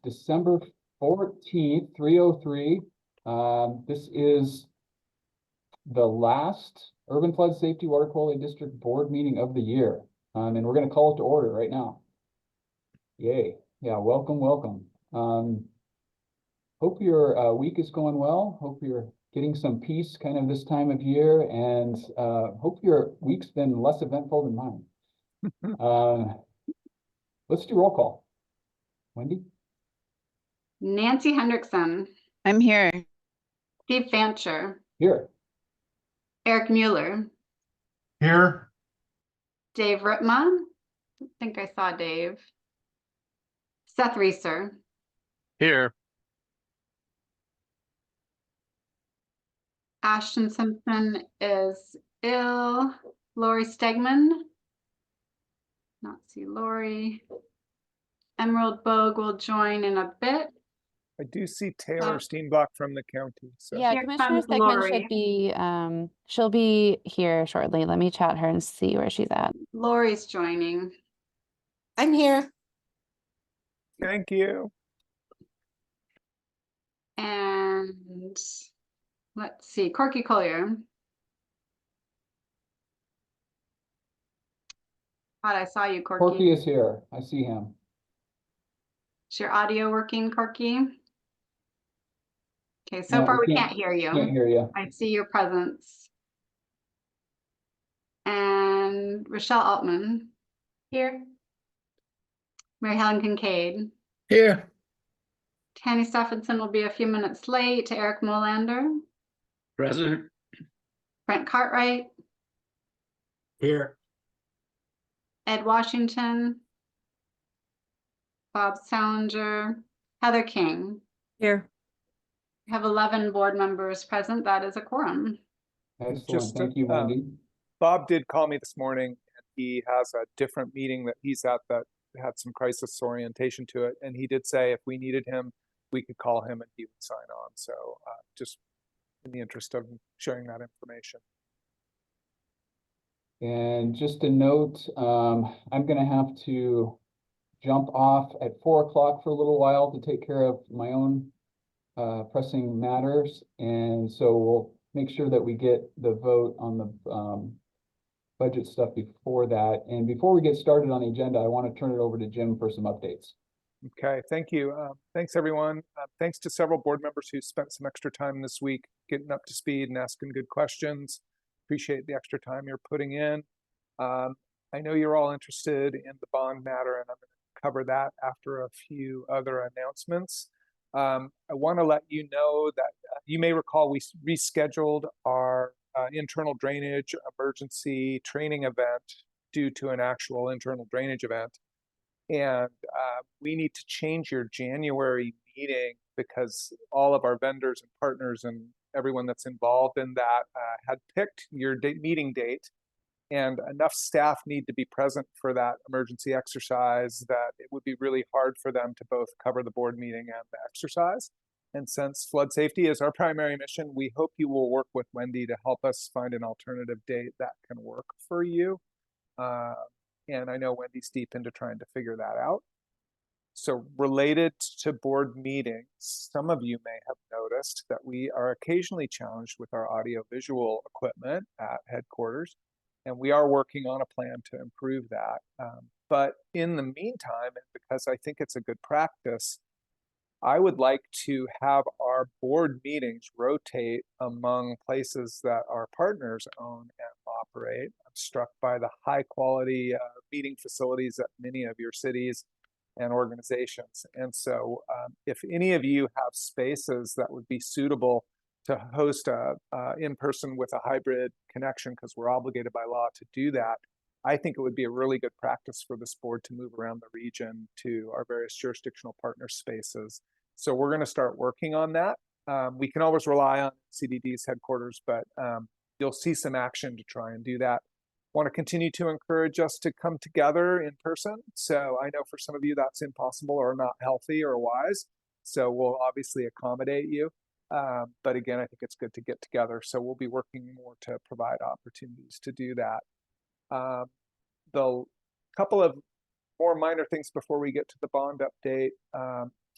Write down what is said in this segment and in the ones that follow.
December 14th, 3:03. This is the last Urban Flood Safety Water Quality District Board meeting of the year. And we're going to call it to order right now. Yay. Yeah, welcome, welcome. Hope your week is going well. Hope you're getting some peace kind of this time of year, and hope your week's been less eventful than mine. Let's do roll call. Wendy? Nancy Hendrickson. I'm here. Steve Fancher. Here. Eric Mueller. Here. Dave Ritma. I think I saw Dave. Seth Reeser. Here. Ashton Simpson is ill. Lori Stegman. Not see Lori. Emerald Bogue will join in a bit. I do see Taylor Steenbach from the county. So. Yeah, Here Commissioner comes Stegman Lori. should be, she'll be here shortly. Let me chat her and see where she's at. Lori's joining. I'm here. Thank you. And let's see, Corky Collier. Thought I saw you, Corky. Corky is here. I see him. Is your audio working, Corky? Okay, so No, far we we can't hear you. Can't hear you. I see your presence. And Rochelle Altman. Here. Mary Helen Kincaid. Here. Tanny Stephenson will be a few minutes late. Eric Molander. Present. Brent Cartwright. Here. Ed Washington. Bob Salinger. Heather King. Here. We have 11 board members present. That is a quorum. Excellent. Thank you, Wendy. Bob did call me this morning, and he has a different meeting that he's at that had some crisis orientation to it. And he did say if we needed him, we could call him and he would sign on. So just in the interest of sharing that information. And just a note, I'm going to have to jump off at 4 o'clock for a little while to take care of my own pressing matters. And so we'll make sure that we get the vote on the budget stuff before that. And before we get started on the agenda, I want to turn it over to Jim for some updates. Okay, thank you. Thanks, everyone. Thanks to several board members who spent some extra time this week getting up to speed and asking good questions. Appreciate the extra time you're putting in. I know you're all interested in the bond matter, and I'm going to cover that after a few other announcements. I want to let you know that you may recall we rescheduled our internal drainage emergency training event due to an actual internal drainage event. And we need to change your January meeting because all of our vendors and partners and everyone that's involved in that had picked your meeting date, and enough staff need to be present for that emergency exercise that it would be really hard for them to both cover the board meeting and the exercise. And since flood safety is our primary mission, we hope you will work with Wendy to help us find an alternative date that can work for you. And I know Wendy's deep into trying to figure that out. So related to board meetings, some of you may have noticed that we are occasionally challenged with our audio-visual equipment at headquarters, and we are working on a plan to improve that. But in the meantime, and because I think it's a good practice, I would like to have our board meetings rotate among places that our partners own and operate. I'm struck by the high quality meeting facilities at many of your cities and organizations. And so if any of you have spaces that would be suitable to host a in-person with a hybrid connection, because we're obligated by law to do that, I think it would be a really good practice for this board to move around the region to our various jurisdictional partner spaces. So we're going to start working on that. We can always rely on CDD's headquarters, but you'll see some action to try and do that. Want to continue to encourage us to come together in person. So I know for some of you that's impossible or not healthy or wise. So we'll obviously accommodate you. But again, I think it's good to get together. So we'll be working more to provide opportunities to do that. The couple of more minor things before we get to the bond update.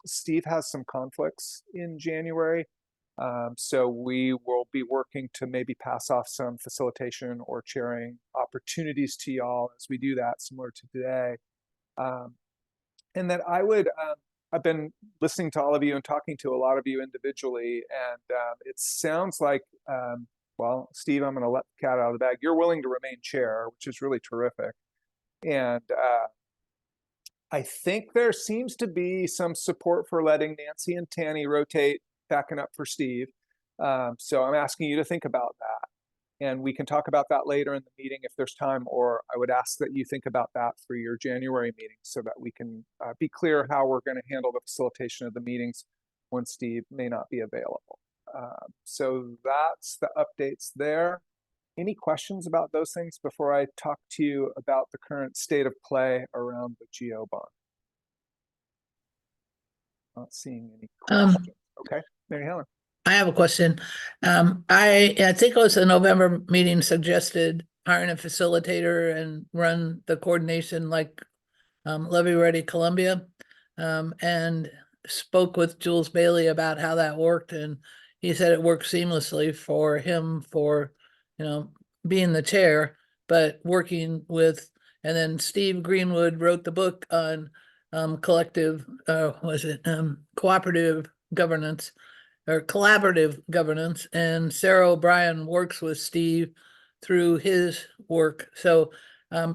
Steve has some conflicts in January. So we will be working to maybe pass off some facilitation or chairing opportunities to y'all as we do that, similar to today. And that I've been listening to all of you and talking to a lot of you individually, and it sounds like, well, Steve, I'm going to let the cat out of the bag. You're willing to remain chair, which is really terrific. And I think there seems to be some support for letting Nancy and Tanny rotate, backing up for Steve. So I'm asking you to think about that. And we can talk about that later in the meeting if there's time, or I would ask that you think about that for your January meeting so that we can be clear how we're going to handle the facilitation of the meetings when Steve may not be available. So that's the updates there. Any questions about those things before I talk to you about the current state of play around the GO bond? Not seeing any questions. Okay, Mary Helen. I have a question. I think it was the November meeting suggested hiring a facilitator and run the coordination like Levy Ready Columbia, and spoke with Jules Bailey about how that worked, and he said it worked seamlessly for him for, being the chair, but working with, and then Steve Greenwood wrote the book on cooperative governance or collaborative governance, and Sarah O'Brien works with Steve through his work. So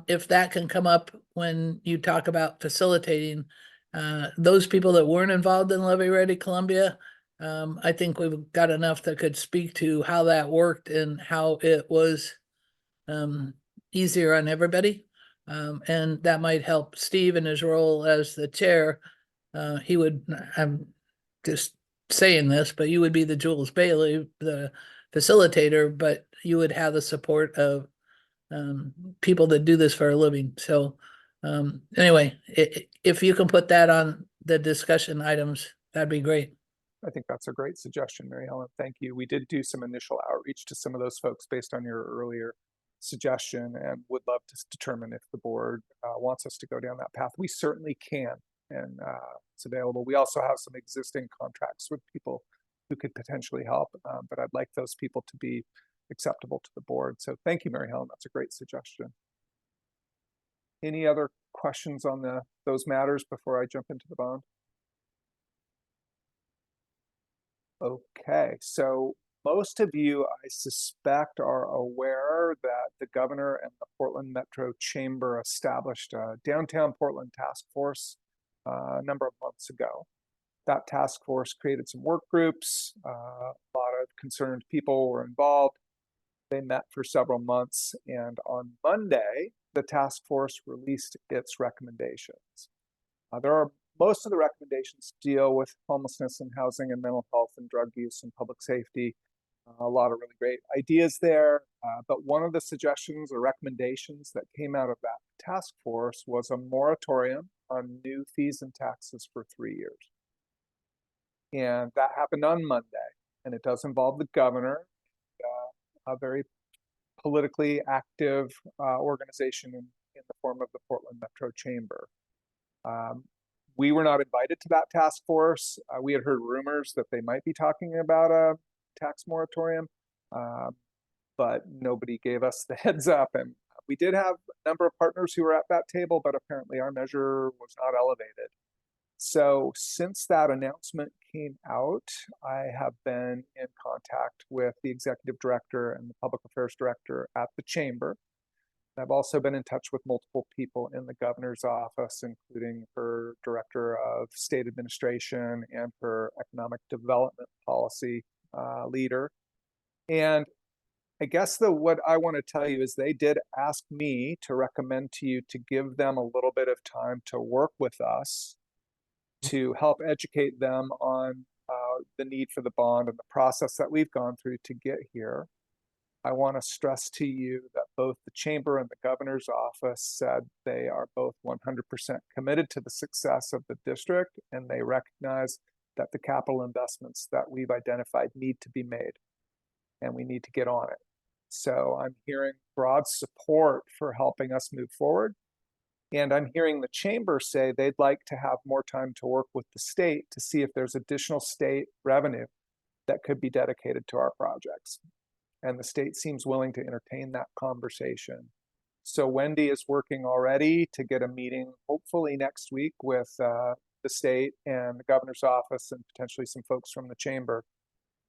if that can come up when you talk about facilitating, those people that weren't involved in Levy Ready Columbia, I think we've got enough that could speak to how that worked and how it was easier on everybody. And that might help Steve in his role as the chair. He would, I'm just saying this, but you would be the Jules Bailey, the facilitator, but you would have the support of people that do this for a living. So anyway, if you can put that on the discussion items, that'd be great. I think that's a great suggestion, Mary Helen. Thank you. We did do some initial outreach to some of those folks based on your earlier suggestion, and would love to determine if the board wants us to go down that path. We certainly can, and it's available. We also have some existing contracts with people who could potentially help, but I'd like those people to be acceptable to the board. So thank you, Mary Helen. That's a great suggestion. Any other questions on those matters before I jump into the bond? Okay, so most of you, I suspect, are aware that the governor and the Portland Metro Chamber established a downtown Portland task force a number of months ago. That task force created some work groups. A lot of concerned people were involved. They met for several months, and on Monday, the task force released its recommendations. Most of the recommendations deal with homelessness and housing and mental health and drug use and public safety. A lot of really great ideas there. But one of the suggestions or recommendations that came out of that task force was a moratorium on new fees and taxes for 3 years. And that happened on Monday. And it does involve the governor, a very politically active organization in the form of the Portland Metro Chamber. We were not invited to that task force. We had heard rumors that they might be talking about a tax moratorium, but nobody gave us the heads up. And we did have a number of partners who were at that table, but apparently our measure was not elevated. So since that announcement came out, I have been in contact with the executive director and the public affairs director at the chamber. I've also been in touch with multiple people in the governor's office, including her director of state administration and her economic development policy leader. And I guess what I want to tell you is they did ask me to recommend to you to give them a little bit of time to work with us to help educate them on the need for the bond and the process that we've gone through to get here. I want to stress to you that both the chamber and the governor's office said they are both 100% committed to the success of the district, and they recognize that the capital investments that we've identified need to be made, and we need to get on it. So I'm hearing broad support for helping us move forward. And I'm hearing the chamber say they'd like to have more time to work with the state to see if there's additional state revenue that could be dedicated to our projects. And the state seems willing to entertain that conversation. So Wendy is working already to get a meeting, hopefully next week, with the state and the governor's office and potentially some folks from the chamber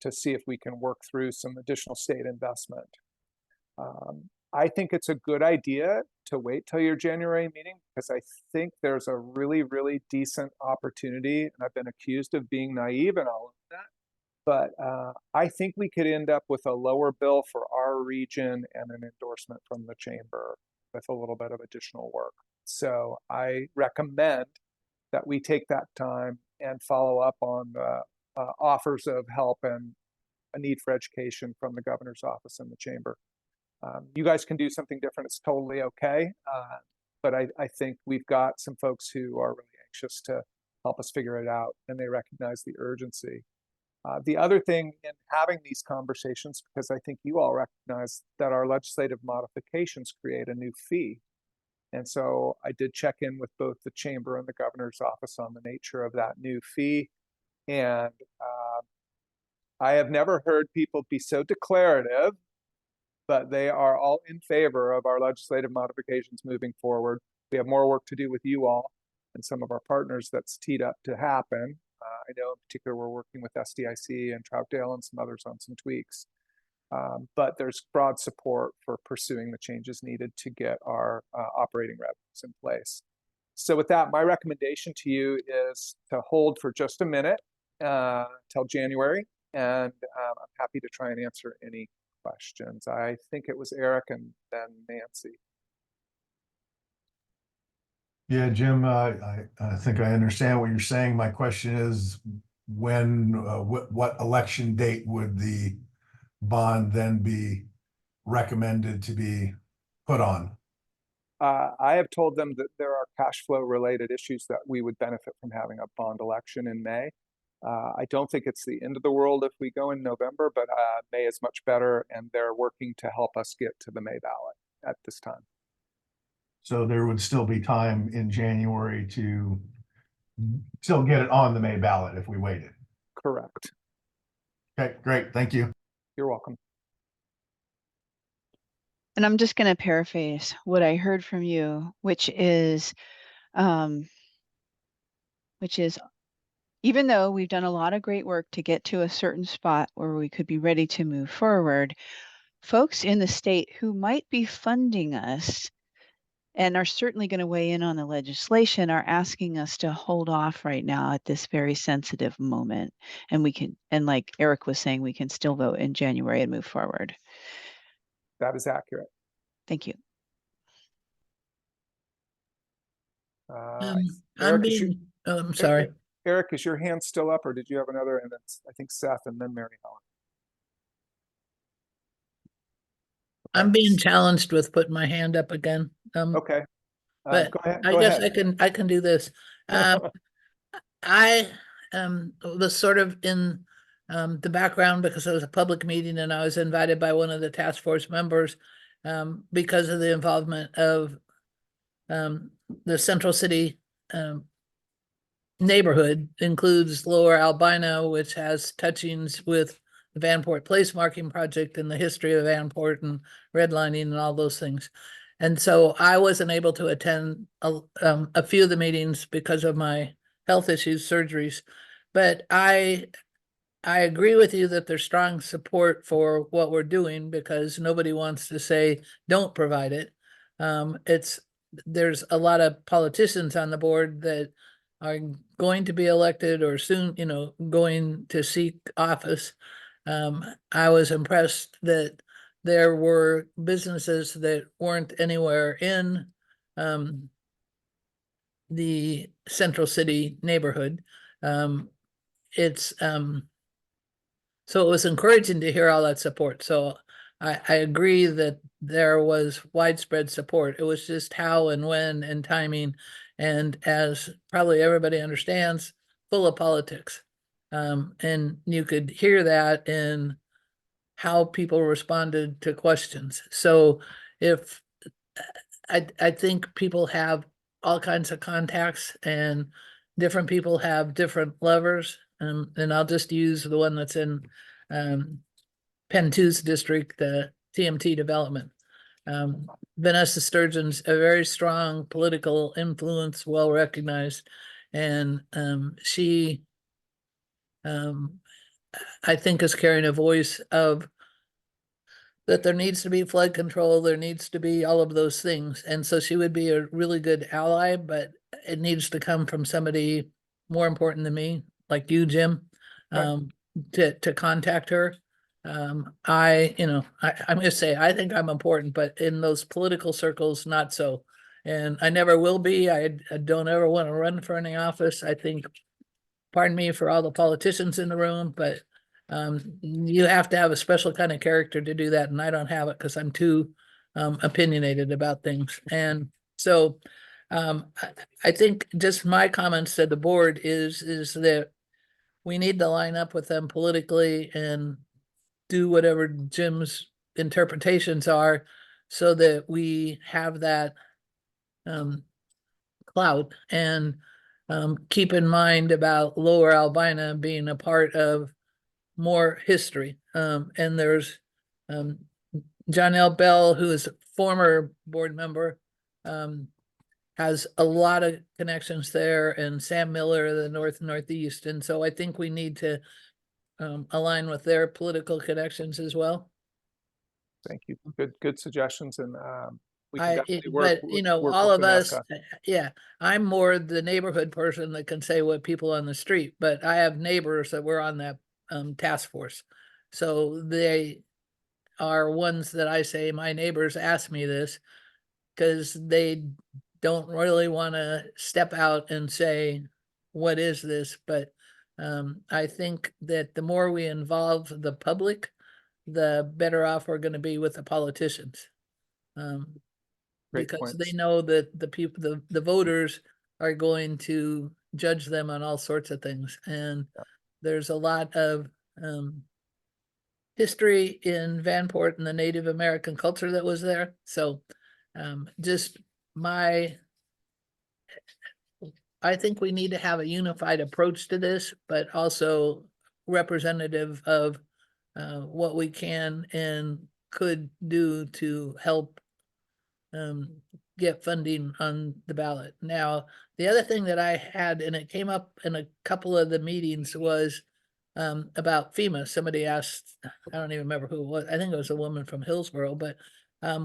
to see if we can work through some additional state investment. I think it's a good idea to wait till your January meeting because I think there's a really, really decent opportunity. And I've been accused of being naive and all of that. But I think we could end up with a lower bill for our region and an endorsement from the chamber with a little bit of additional work. So I recommend that we take that time and follow up on the offers of help and a need for education from the governor's office and the chamber. You guys can do something different. It's totally okay. But I think we've got some folks who are really anxious to help us figure it out, and they recognize the urgency. The other thing in having these conversations, because I think you all recognize that our legislative modifications create a new fee. And so I did check in with both the chamber and the governor's office on the nature of that new fee. And I have never heard people be so declarative, but they are all in favor of our legislative modifications moving forward. We have more work to do with you all and some of our partners that's teed up to happen. I know in particular we're working with SDIC and Troutdale and some others on some tweaks. But there's broad support for pursuing the changes needed to get our operating revenues in place. So with that, my recommendation to you is to hold for just a minute till January, and I'm happy to try and answer any questions. I think it was Eric and then Nancy. Yeah, Jim, I think I understand what you're saying. My question is, when, what election date would the bond then be recommended to be put on? I have told them that there are cash flow related issues that we would benefit from having a bond election in May. I don't think it's the end of the world if we go in November, but May is much better, and they're working to help us get to the May ballot at this time. So there would still be time in January to still get it on the May ballot if we waited. Correct. Okay, great. Thank you. You're welcome. And I'm just going to paraphrase what I heard from you, which is even though we've done a lot of great work to get to a certain spot where we could be ready to move forward, folks in the state who might be funding us and are certainly going to weigh in on the legislation are asking us to hold off right now at this very sensitive moment. And we can, and like Eric was saying, we can still vote in January and move forward. That is accurate. Thank you. I'm Eric, I'm sorry. Eric, is your hand still up, or did you have another? And it's, I think, Seth and then Mary Helen. I'm being challenged with putting my hand up again. Okay. But Go ahead. I guess I can do this. I was sort of in the background because it was a public meeting and I was invited by one of the task force members because of the involvement of the Central City neighborhood. Includes Lower Albino, which has touchings with the Vanport Place Marking Project and the history of Vanport and redlining and all those things. And so I wasn't able to attend a few of the meetings because of my health issues, surgeries. But I agree with you that there's strong support for what we're doing because nobody wants to say don't provide it. There's a lot of politicians on the board that are going to be elected or soon, going to seek office. I was impressed that there were businesses that weren't anywhere in the Central City neighborhood. So it was encouraging to hear all that support. So I agree that there was widespread support. It was just how and when and timing, and as probably everybody understands, full of politics. And you could hear that in how people responded to questions. So if I think people have all kinds of contacts, and different people have different levers. And I'll just use the one that's in Penn 2's district, the TMT development. Vanessa Sturgeon's a very strong political influence, well recognized, and she, I think, is carrying a voice of that there needs to be flood control, there needs to be all of those things. And so she would be a really good ally, but it needs to come from somebody more important than me, like you, Jim, Right. to contact her. I'm gonna say, I think I'm important, but in those political circles, not so. And I never will be. I don't ever want to run for any office. I think, pardon me for all the politicians in the room, but you have to have a special kind of character to do that, and I don't have it because I'm too opinionated about things. And so I think just my comments to the board is that we need to line up with them politically and do whatever Jim's interpretations are so that we have that clout. And keep in mind about Lower Albina being a part of more history. And there's John L. Bell, who is a former board member, has a lot of connections there, and Sam Miller, the Northeast. And so I think we need to align with their political connections as well. Thank you. Good suggestions, and we can definitely work. But you know, work all with of us, Vanessa. yeah, I'm more the neighborhood person that can say what people on the street, but I have neighbors that were on that task force. So they are ones that I say, my neighbors ask me this because they don't really want to step out and say, what is this? But I think that the more we involve the public, the better off we're going to be with the politicians. Great Because points. they know that the people, the voters are going to judge them on all sorts of things. And there's a lot of history in Vanport and the Native American culture that was there. So just I think we need to have a unified approach to this, but also representative of what we can and could do to help get funding on the ballot. Now, the other thing that I had, and it came up in a couple of the meetings, was about FEMA. Somebody asked, I don't even remember who it was. I think it was a woman from Hillsborough, but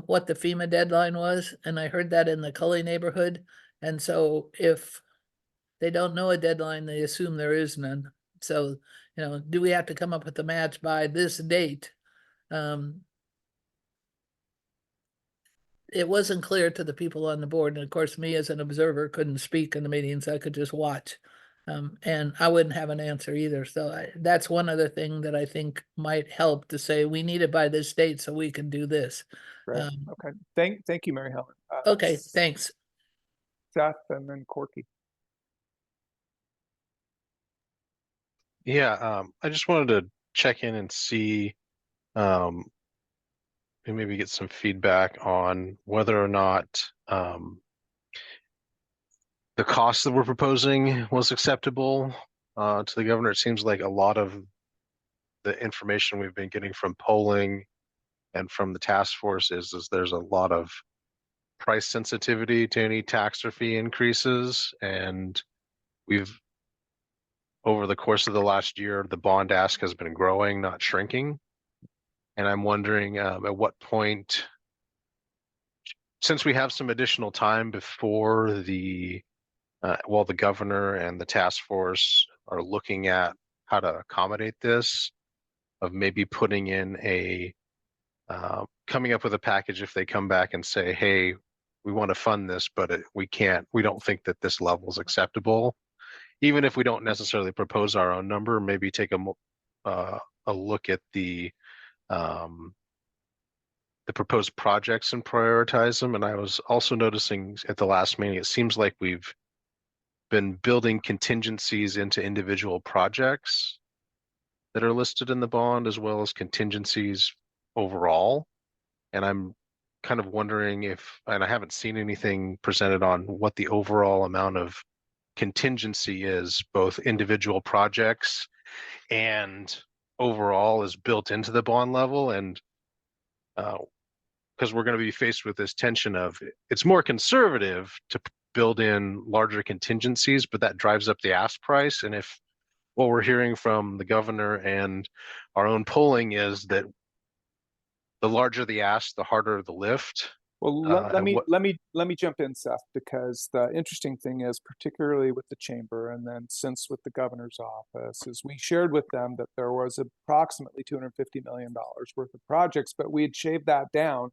what the FEMA deadline was. And I heard that in the Cully neighborhood. And so if they don't know a deadline, they assume there is none. So, you know, do we have to come up with a match by this date? It wasn't clear to the people on the board. And of course, me as an observer couldn't speak in the meetings. I could just watch. And I wouldn't have an answer either. So that's one other thing that I think might help to say, we need it by this date so we can do this. Right. Okay. Thank you, Mary Helen. Okay, thanks. Seth and then Corky. Yeah, I just wanted to check in and see, and maybe get some feedback on whether or not the cost that we're proposing was acceptable to the governor. It seems like a lot of the information we've been getting from polling and from the task force is there's a lot of price sensitivity to any tax or fee increases, and we've, over the course of the last year, the bond ask has been growing, not shrinking. And I'm wondering at what point, since we have some additional time before the governor and the task force are looking at how to accommodate this, of maybe putting in coming up with a package if they come back and say, hey, we want to fund this, but we don't think that this level is acceptable. Even if we don't necessarily propose our own number, maybe take a look at the proposed projects and prioritize them. And I was also noticing at the last meeting, it seems like we've been building contingencies into individual projects that are listed in the bond, as well as contingencies overall. And I'm kind of wondering if, and I haven't seen anything presented on what the overall amount of contingency is, both individual projects and overall is built into the bond level. And because we're going to be faced with this tension of it's more conservative to build in larger contingencies, but that drives up the ask price. And if what we're hearing from the governor and our own polling is that the larger the ask, the harder the lift. Well, let and me jump in, Seth, because the interesting thing is, particularly with the chamber, and then since with the governor's office, is we shared with them that there was approximately $250 million worth of projects, but we had shaved that down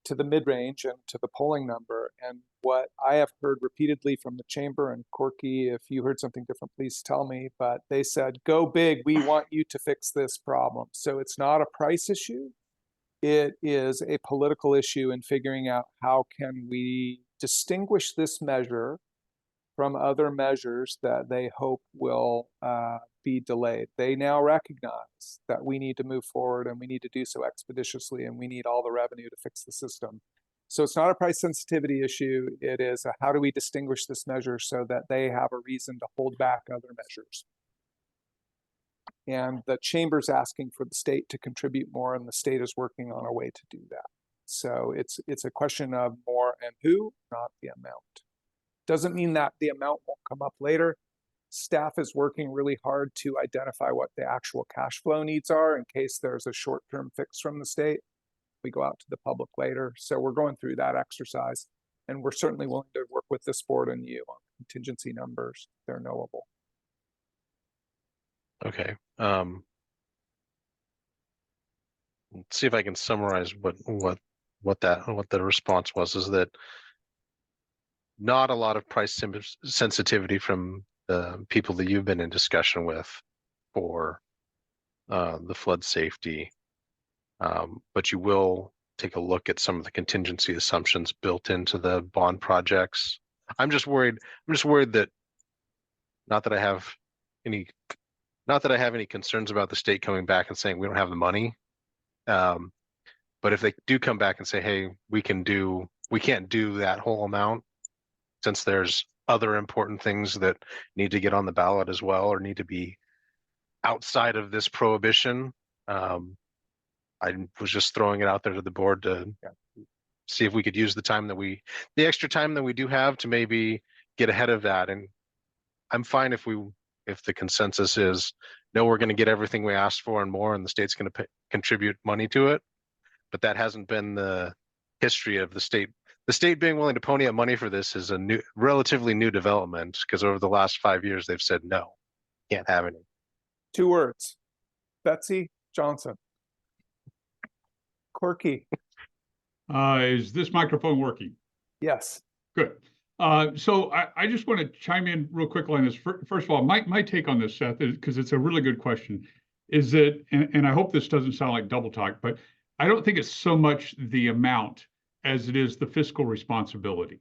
to the mid-range and to the polling number. And what I have heard repeatedly from the chamber, and Corky, if you heard something different, please tell me, but they said, go big, we want you to fix this problem. So it's not a price issue. It is a political issue in figuring out how can we distinguish this measure from other measures that they hope will be delayed. They now recognize that we need to move forward and we need to do so expeditiously, and we need all the revenue to fix the system. So it's not a price sensitivity issue. It is a how do we distinguish this measure so that they have a reason to hold back other measures. And the chamber's asking for the state to contribute more, and the state is working on a way to do that. So it's a question of more and who, not the amount. Doesn't mean that the amount won't come up later. Staff is working really hard to identify what the actual cash flow needs are in case there's a short-term fix from the state. We go out to the public later. So we're going through that exercise, and we're certainly willing to work with this board and you on contingency numbers. They're knowable. Okay. Let's see if I can summarize what the response was, is that not a lot of price sensitivity from the people that you've been in discussion with for the flood safety. But you will take a look at some of the contingency assumptions built into the bond projects. I'm just worried that not that I have any concerns about the state coming back and saying we don't have the money. But if they do come back and say, hey, we can't do that whole amount, since there's other important things that need to get on the ballot as well, or need to be outside of this prohibition. I was just throwing it out there to the board to see if we could use the extra time that we do have to maybe get ahead of that. And I'm fine if the consensus is, no, we're going to get everything we asked for and more, and the state's going to contribute money to it. But that hasn't been the history of the state. The state being willing to pony up money for this is a relatively new development, because over the last 5 years, they've said, no, can't have any. 2 words, Betsy Johnson. Corky. Is this microphone working? Yes. Good. So I just want to chime in real quickly on this. First of all, my take on this, Seth, is because it's a really good question, is that, and I hope this doesn't sound like double talk, but I don't think it's so much the amount as it is the fiscal responsibility.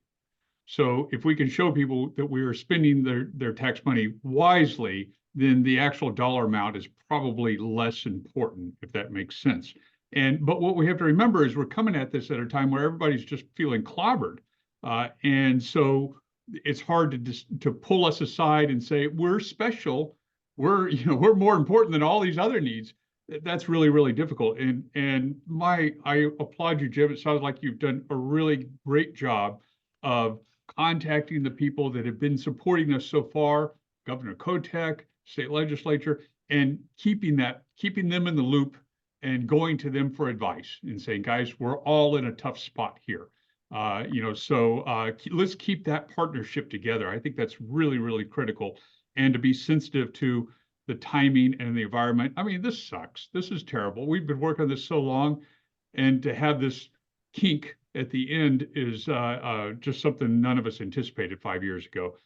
So if we can show people that we are spending their tax money wisely, then the actual dollar amount is probably less important, if that makes sense. But what we have to remember is we're coming at this at a time where everybody's just feeling clobbered. And so it's hard to pull us aside and say, we're special. We're more important than all these other needs. That's really, really difficult. And I applaud you, Jim. It sounds like you've done a really great job of contacting the people that have been supporting us so far, Governor Kotek, state legislature, and keeping them in the loop and going to them for advice and saying, guys, we're all in a tough spot here. Let's keep that partnership together. I think that's really, really critical, and to be sensitive to the timing and the environment. I mean, this sucks. This is terrible. We've been working on this so long, and to have this kink at the end is just something none of us anticipated 5 years ago.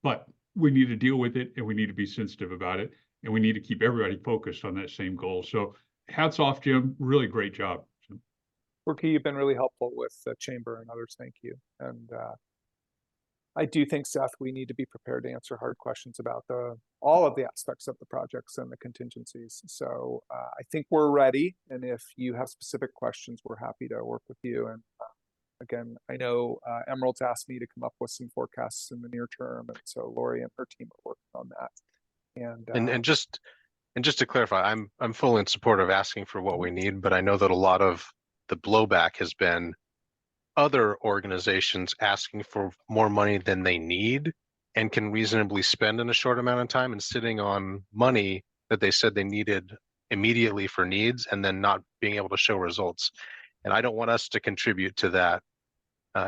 But we need to deal with it, and we need to be sensitive about it, and we need to keep everybody focused on that same goal. So hats off, Jim. Really great job. Corky, you've been really helpful with the chamber and others. Thank you. And I do think, Seth, we need to be prepared to answer hard questions about all of the aspects of the projects and the contingencies. So I think we're ready. And if you have specific questions, we're happy to work with you. And again, I know Emerald's asked me to come up with some forecasts in the near term. And so Lori and her team are working on that. And just to clarify, I'm fully in support of asking for what we need, but I know that a lot of the blowback has been other organizations asking for more money than they need and can reasonably spend in a short amount of time, and sitting on money that they said they needed immediately for needs and then not being able to show results. And I don't want us to contribute to that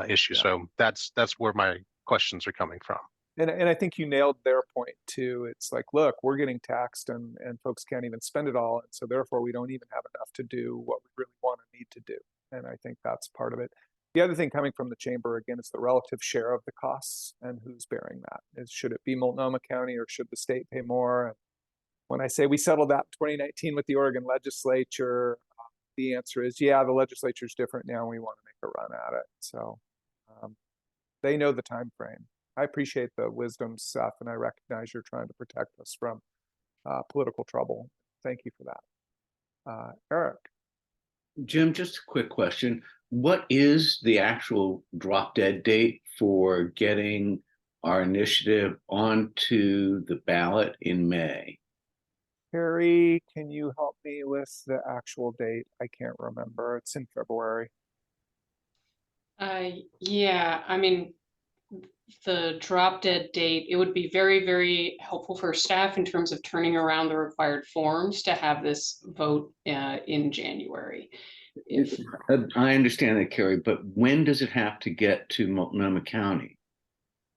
issue. Yeah. So that's where my questions are coming from. And I think you nailed their point too. It's like, look, we're getting taxed and folks can't even spend it all. And so therefore we don't even have enough to do what we really want to need to do. And I think that's part of it. The other thing coming from the chamber, again, is the relative share of the costs and who's bearing that. Should it be Multnomah County or should the state pay more? And when I say we settled that in 2019 with the Oregon legislature, the answer is, yeah, the legislature is different now and we want to make a run at it. So they know the time frame. I appreciate the wisdom, Seth, and I recognize you're trying to protect us from political trouble. Thank you for that. Eric. Jim, just a quick question. What is the actual drop dead date for getting our initiative onto the ballot in May? Harry, can you help me with the actual date? I can't remember. It's in February. Yeah, I mean, the drop dead date, it would be very, very helpful for staff in terms of turning around the required forms to have this vote in January. I understand that, Carrie, but when does it have to get to Multnomah County?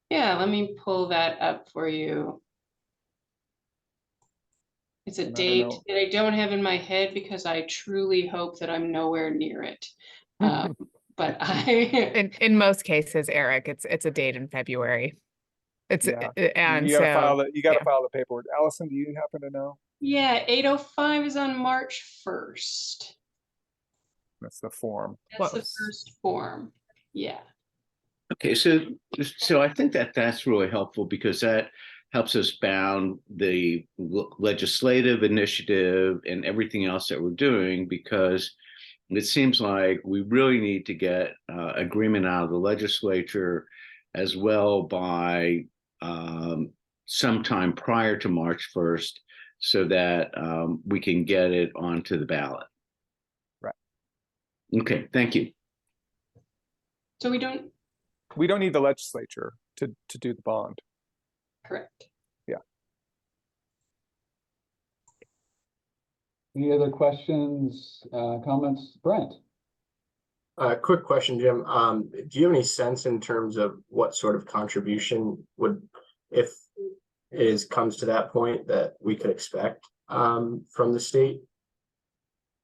Yeah, let me pull that up for you. It's a date that I don't have in my head because I truly hope that I'm nowhere near it. But in most cases, Eric, it's a date in February. It's and you gotta so file the paperwork. Allison, do you happen to know? Yeah, 805 is on March 1st. That's the form. That's the first form. Yeah. Okay, so I think that's really helpful because that helps us bound the legislative initiative and everything else that we're doing, because it seems like we really need to get agreement out of the legislature as well by sometime prior to March 1st so that we can get it onto the ballot. Right. Okay, thank you. So we don't need the legislature to do the bond. Correct. Yeah. Any other questions, comments? Brent? Quick question, Jim. Do you have any sense in terms of what sort of contribution would, if it comes to that point, that we could expect from the state?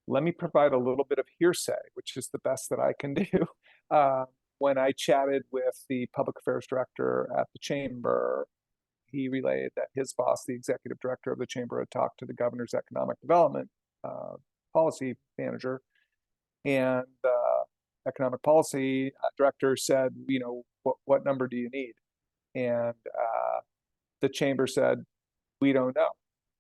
Let me provide a little bit of hearsay, which is the best that I can do. When I chatted with the public affairs director at the chamber, he relayed that his boss, the executive director of the chamber, had talked to the governor's economic development policy manager, and the economic policy director said, you know, what number do you need? And the chamber said, we don't know.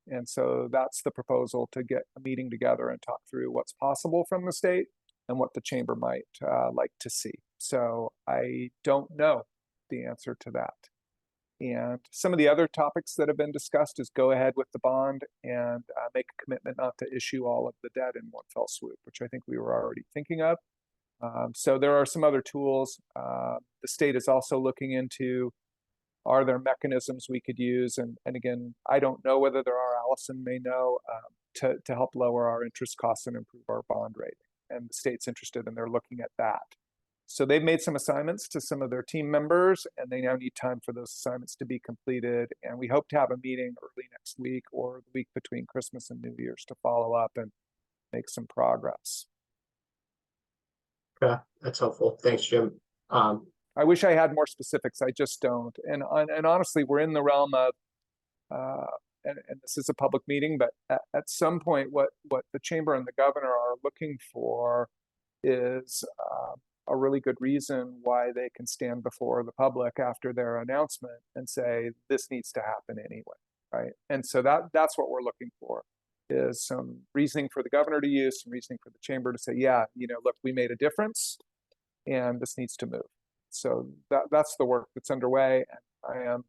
And so that's the proposal, to get a meeting together and talk through what's possible from the state and what the chamber might like to see. So I don't know the answer to that. And some of the other topics that have been discussed is go ahead with the bond and make a commitment not to issue all of the debt in one fell swoop, which I think we were already thinking of. So there are some other tools. The state is also looking into, are there mechanisms we could use? And again, I don't know whether there are. Allison may know, to help lower our interest costs and improve our bond rating. And the state's interested, and they're looking at that. So they've made some assignments to some of their team members, and they now need time for those assignments to be completed. And we hope to have a meeting early next week or the week between Christmas and New Year's to follow up and make some progress. Okay, that's helpful. Thanks, Jim. I wish I had more specifics. I just don't. And honestly, we're in the realm of, and this is a public meeting, but at some point, what the chamber and the governor are looking for is a really good reason why they can stand before the public after their announcement and say, this needs to happen anyway, right? And so that's what we're looking for, is some reasoning for the governor to use, some reasoning for the chamber to say, yeah, look, we made a difference and this needs to move. So that's the work that's underway. And I am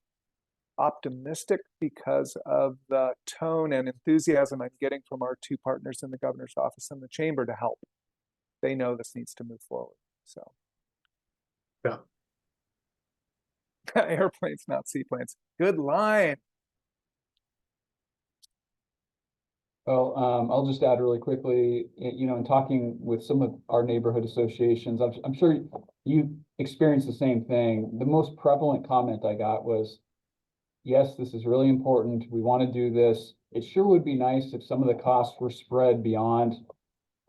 optimistic because of the tone and enthusiasm I'm getting from our two partners in the governor's office and the chamber to help. They know this needs to move forward. So Yeah. Airplanes, not seaplanes. Good line. Well, I'll just add really quickly, in talking with some of our neighborhood associations, I'm sure you experienced the same thing. The most prevalent comment I got was, yes, this is really important. We want to do this. It sure would be nice if some of the costs were spread beyond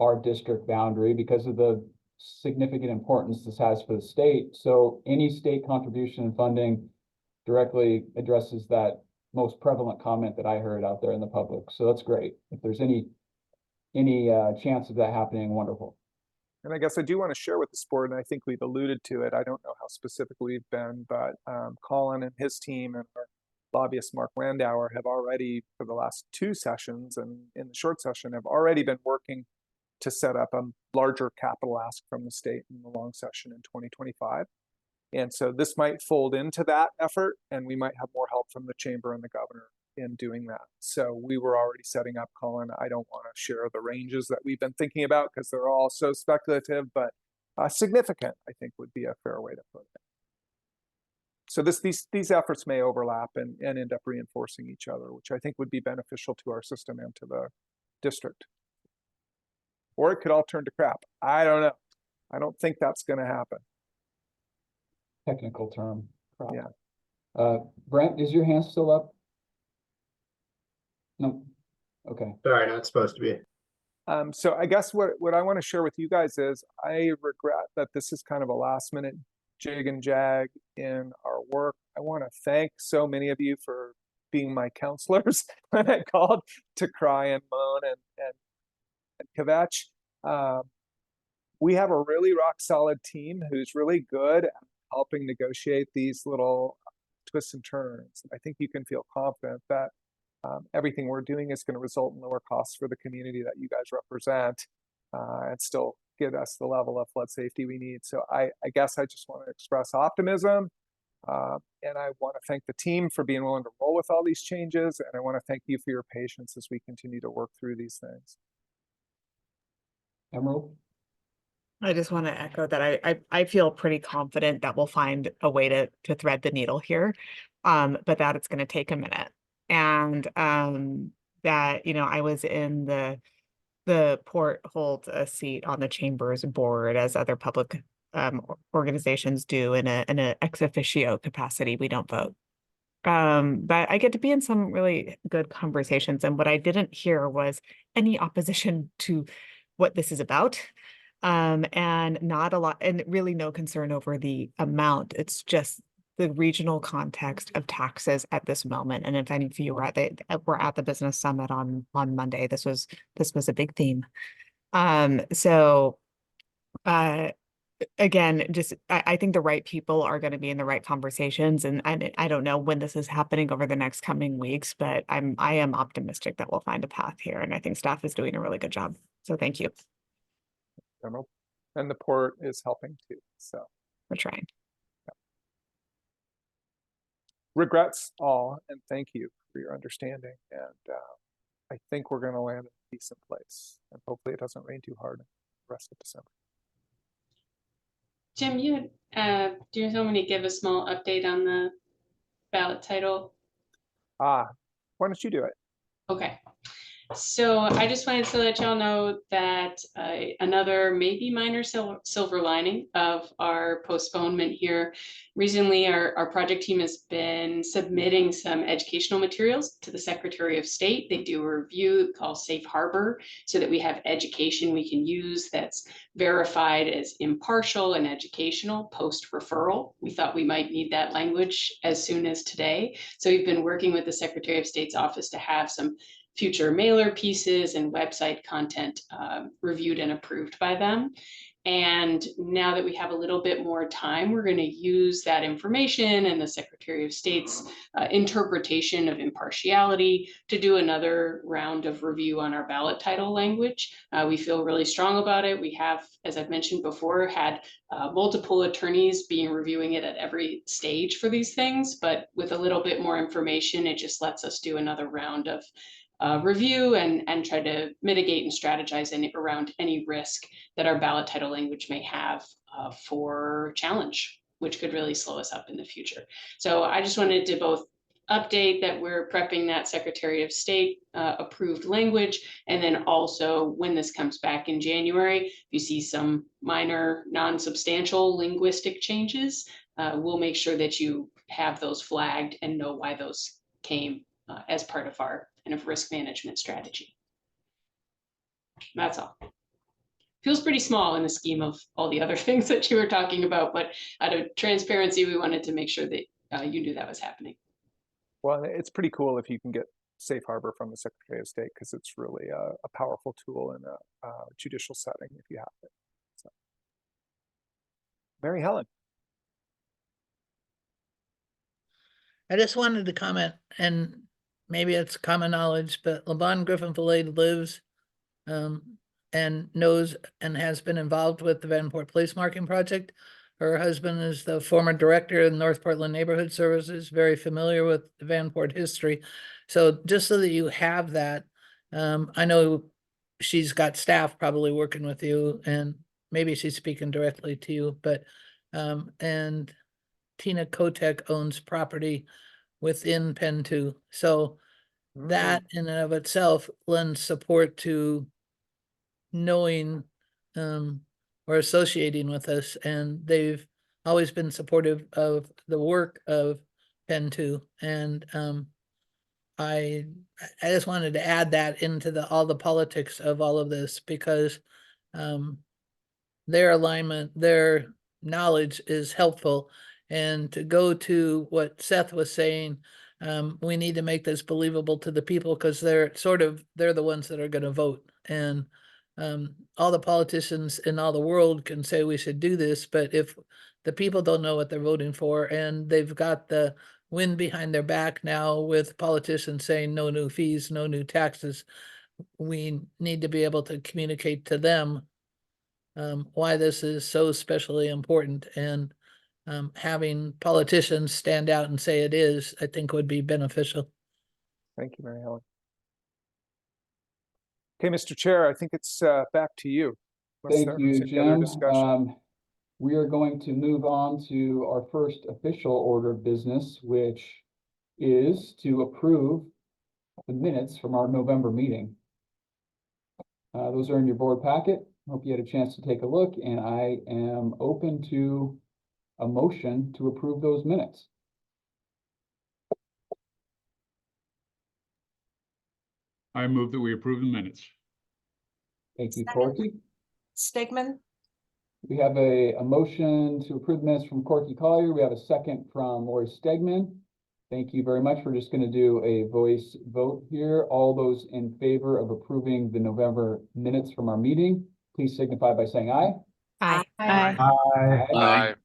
our district boundary because of the significant importance this has for the state. So any state contribution and funding directly addresses that most prevalent comment that I heard out there in the public. So that's great. If there's any chance of that happening, wonderful. And I guess I do want to share with this board, and I think we've alluded to it. I don't know how specific we've been, but Colin and his team and our lobbyist Mark Landauer have already, for the last 2 sessions and in the short session, have already been working to set up a larger capital ask from the state in the long session in 2025. And so this might fold into that effort, and we might have more help from the chamber and the governor in doing that. So we were already setting up, Colin. I don't want to share the ranges that we've been thinking about because they're all so speculative, but significant, I think, would be a fair way to put it. So these efforts may overlap and end up reinforcing each other, which I think would be beneficial to our system and to the district. Or it could all turn to crap. I don't know. I don't think that's going to happen. Technical term. Crap. Yeah. Brent, is your hand still up? No. Okay. Sorry, not supposed to be. So I guess what I want to share with you guys is I regret that this is kind of a last minute jig and jag in our work. I want to thank so many of you for being my counselors when I called to cry and moan and kvetch. We have a really rock solid team who's really good at helping negotiate these little twists and turns. I think you can feel confident that everything we're doing is going to result in lower costs for the community that you guys represent and still get us the level of flood safety we need. So I guess I just want to express optimism. And I want to thank the team for being willing to roll with all these changes. And I want to thank you for your patience as we continue to work through these things. Emerald? I just want to echo that I feel pretty confident that we'll find a way to thread the needle here, but that it's going to take a minute. And that, I was in the Port holds a seat on the chamber's board, as other public organizations do, in a ex officio capacity. We don't vote. But I get to be in some really good conversations. And what I didn't hear was any opposition to what this is about. And not a lot, and really no concern over the amount. It's just the regional context of taxes at this moment. And if any of you were at the business summit on Monday, this was a big theme. Again, just I think the right people are going to be in the right conversations, and I don't know when this is happening over the next coming weeks, but I am optimistic that we'll find a path here, and I think staff is doing a really good job. So thank you. Emerald. And the port is helping too. So we're trying. Yeah. Regrets all, and thank you for your understanding. And I think we're going to land in a decent place, and hopefully it doesn't rain too hard the rest of December. Jim, do you want me to give a small update on the ballot title? Why don't you do it? Okay. So I just wanted to let y'all know that another maybe minor silver lining of our postponement here. Recently, our project team has been submitting some educational materials to the Secretary of State. They do a review called Safe Harbor so that we have education we can use that's verified as impartial and educational post-referral. We thought we might need that language as soon as today. So we've been working with the Secretary of State's office to have some future mailer pieces and website content reviewed and approved by them. And now that we have a little bit more time, we're going to use that information and the Secretary of State's interpretation of impartiality to do another round of review on our ballot title language. We feel really strong about it. We have, as I've mentioned before, had multiple attorneys being reviewing it at every stage for these things, but with a little bit more information, it just lets us do another round of review and try to mitigate and strategize around any risk that our ballot title language may have for challenge, which could really slow us up in the future. So I just wanted to both update that we're prepping that Secretary of State approved language, and then also when this comes back in January, if you see some minor non-substantial linguistic changes, we'll make sure that you have those flagged and know why those came as part of our kind of risk management strategy. That's all. Feels pretty small in the scheme of all the other things that you were talking about, but out of transparency, we wanted to make sure that you knew that was happening. Well, it's pretty cool if you can get safe harbor from the Secretary of State, because it's really a powerful tool in a judicial setting if you have it. So. Mary Helen. I just wanted to comment, and maybe it's common knowledge, but LaBonne Griffin-Fillade lives and knows and has been involved with the Vanport Place Marking Project. Her husband is the former director of North Portland Neighborhood Services, very familiar with the Vanport history. So just so that you have that, I know she's got staff probably working with you, and maybe she's speaking directly to you, but, and Tina Kotek owns property within Penn 2. So that in and of itself lends support to knowing or associating with us, and they've always been supportive of the work of Penn 2. And I just wanted to add that into all the politics of all of this, because their alignment, their knowledge is helpful. And to go to what Seth was saying, we need to make this believable to the people, because they're the ones that are going to vote. And all the politicians in all the world can say we should do this, but if the people don't know what they're voting for, and they've got the wind behind their back now with politicians saying no new fees, no new taxes, we need to be able to communicate to them why this is so especially important. And having politicians stand out and say it is, I think would be beneficial. Thank you, Mary Helen. Okay, Mr. Chair, I think it's back to you. Thank you, Jim. We are going to move on to our first official order of business, which is to approve the minutes from our November meeting. Those are in your board packet. Hope you had a chance to take a look, and I am open to a motion to approve those minutes. I move that we approve the minutes. Thank you, Corky. Stegman. We have a motion to approve the minutes from Corky Collier. We have a second from Lori Stegman. Thank you very much. We're just going to do a voice vote here. All those in favor of approving the November minutes from our meeting, please signify by saying aye. Aye. Aye. Aye. Aye.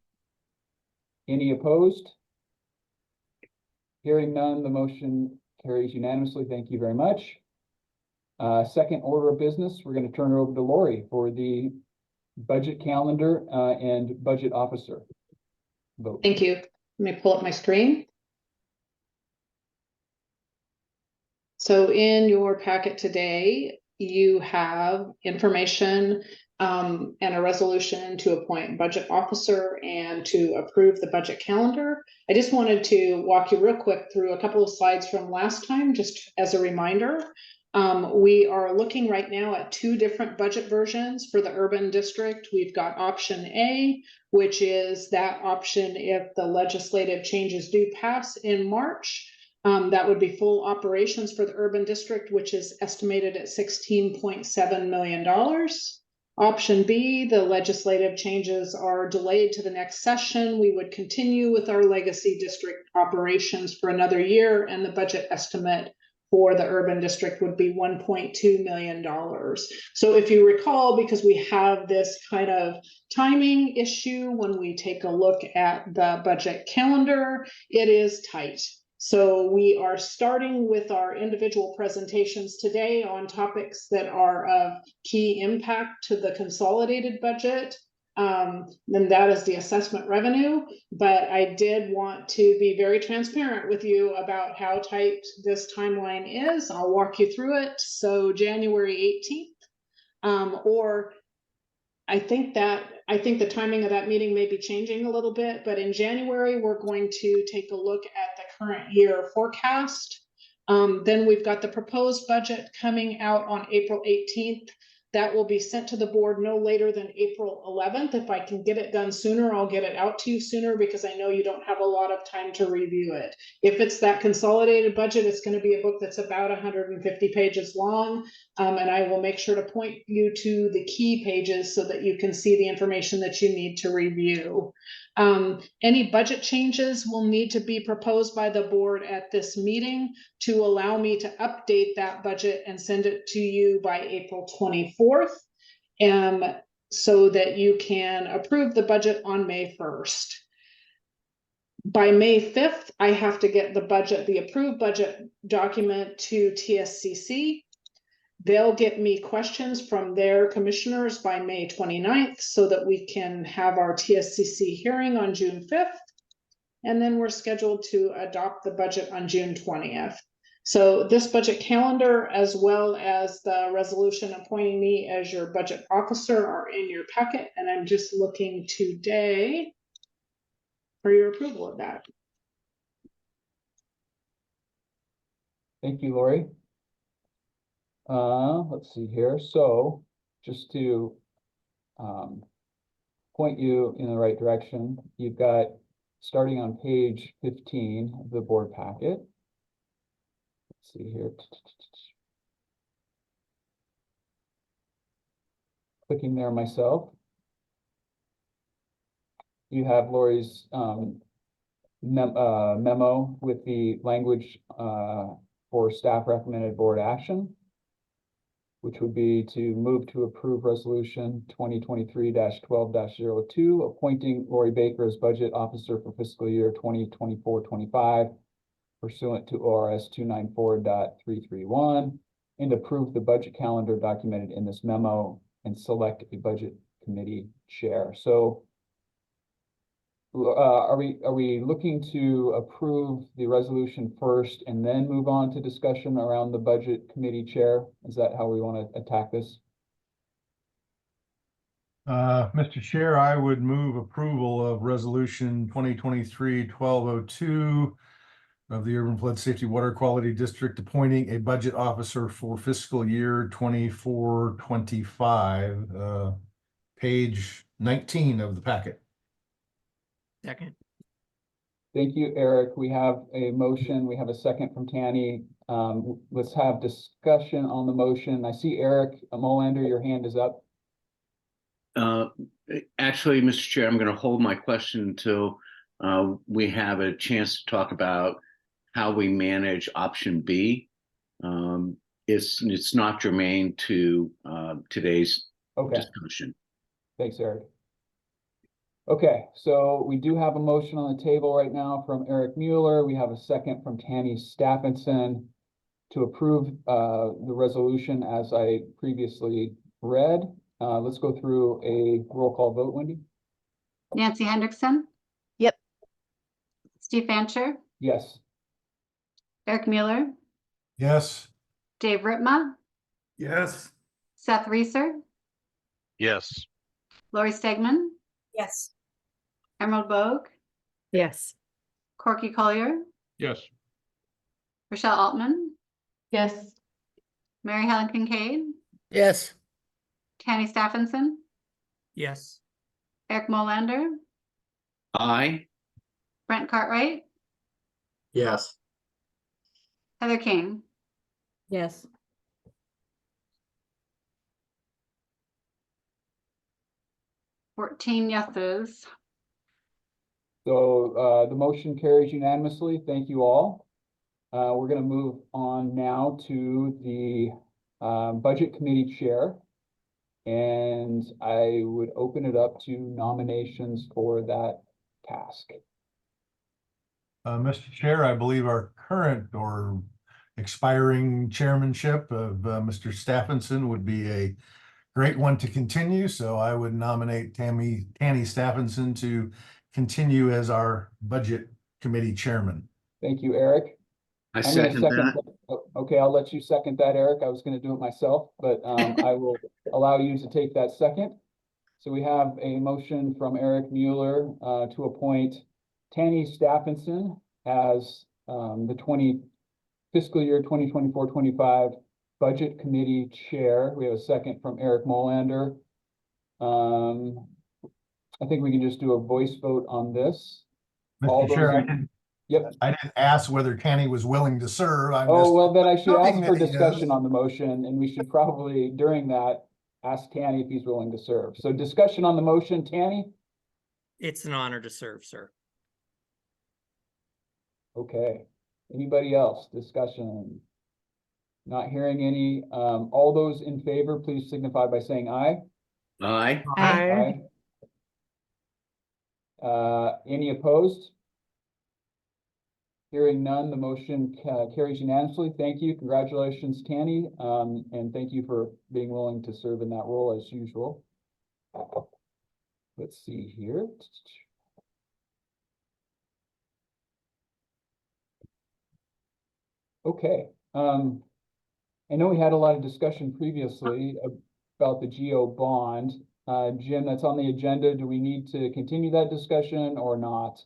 Any opposed? Hearing none, the motion carries unanimously. Thank you very much. Second order of business, we're going to turn it over to Lori for the budget calendar and budget officer vote. Thank you. Let me pull up my screen. So in your packet today, you have information and a resolution to appoint budget officer and to approve the budget calendar. I just wanted to walk you real quick through a couple of slides from last time, just as a reminder. We are looking right now at two different budget versions for the urban district. We've got option A, which is that option if the legislative changes do pass in March. That would be full operations for the urban district, which is estimated at $16.7 million. Option B, the legislative changes are delayed to the next session. We would continue with our legacy district operations for another year, and the budget estimate for the urban district would be $1.2 million. So if you recall, because we have this kind of timing issue when we take a look at the budget calendar, it is tight. So we are starting with our individual presentations today on topics that are of key impact to the consolidated budget. Then that is the assessment revenue, but I did want to be very transparent with you about how tight this timeline is. I'll walk you through it. So January 18th, or I think the timing of that meeting may be changing a little bit, but in January, we're going to take a look at the current year forecast. Then we've got the proposed budget coming out on April 18th. That will be sent to the board no later than April 11th. If I can get it done sooner, I'll get it out to you sooner because I know you don't have a lot of time to review it. If it's that consolidated budget, it's going to be a book that's about 150 pages long. And I will make sure to point you to the key pages so that you can see the information that you need to review. Any budget changes will need to be proposed by the board at this meeting to allow me to update that budget and send it to you by April 24th, so that you can approve the budget on May 1st. By May 5th, I have to get the approved budget document to TSCC. They'll get me questions from their commissioners by May 29th so that we can have our TSCC hearing on June 5th. And then we're scheduled to adopt the budget on June 20th. So this budget calendar, as well as the resolution appointing me as your budget officer, are in your packet. And I'm just looking today for your approval of that. Thank you, Lori. Let's see here. So just to point you in the right direction, you've got starting on page 15 of the board packet. Let's see here. Clicking there myself. You have Lori's memo with the language for staff recommended board action, which would be to move to approve resolution 2023-12-02, appointing Lori Baker as budget officer for fiscal year 2024-25 pursuant to ORS 294.331, and approve the budget calendar documented in this memo and select a budget committee chair. So are we looking to approve the resolution first and then move on to discussion around the budget committee chair? Is that how we want to attack this? Mr. Chair, I would move approval of resolution 2023-1202 of the Urban Flood Safety Water Quality District appointing a budget officer for fiscal year 24-25, page 19 of the packet. Second. Thank you, Eric. We have a motion. We have a second from Tanny. Let's have discussion on the motion. I see Eric Molander, your hand is up. Actually, Mr. Chair, I'm going to hold my question until we have a chance to talk about how we manage option B. It's not germane to today's discussion. Thanks, Eric. Okay, so we do have a motion on the table right now from Eric Mueller. We have a second from Tanny Staffinson to approve the resolution as I previously read. Let's go through a roll call vote, Wendy. Nancy Hendrickson. Yep. Steve Fancher. Yes. Eric Mueller. Yes. Dave Ritma. Yes. Seth Reeser. Yes. Lori Stegman. Yes. Emerald Bogue. Yes. Corky Collier. Yes. Rochelle Altman. Yes. Mary Helen Kincaid. Yes. Tanny Staffinson. Yes. Eric Molander. Aye. Brent Cartwright. Yes. Heather King. Yes. Fourteen yeses. So the motion carries unanimously. Thank you all. we're gonna move on now to the Budget Committee Chair. And I would open it up to nominations for that task. Mr. Chair, I believe our current or expiring chairmanship of Mr. Stephenson would be a great one to continue. So I would nominate Tanny Stephenson to continue as our Budget Committee Chairman. Thank you, Eric. I I'm gonna second that. Okay, I'll let you second that, Eric. I was gonna do it myself, but I will allow you to take that second. So we have a motion from Eric Mueller to appoint Tanny Stephenson as the fiscal year 2024-25 Budget Committee Chair. We have a second from Eric Molander. I think we can just do a voice vote on this. All Mr. those Chair, in- Yep. I didn't ask whether Tanny was willing to serve. I'm Oh, just well, then I should ask assuming for that he is. discussion on the motion, and we should probably, during that, ask Tanny if he's willing to serve. So discussion on the motion, Tanny? It's an honor to serve, sir. Okay. Anybody else? Discussion? Not hearing any. All those in favor, please signify by saying aye. Aye. Aye. Any opposed? Hearing none, the motion carries unanimously. Thank you. Congratulations, Tanny. And thank you for being willing to serve in that role as usual. Let's see here. Okay. I know we had a lot of discussion previously about the GO bond. Jim, that's on the agenda. Do we need to continue that discussion or not?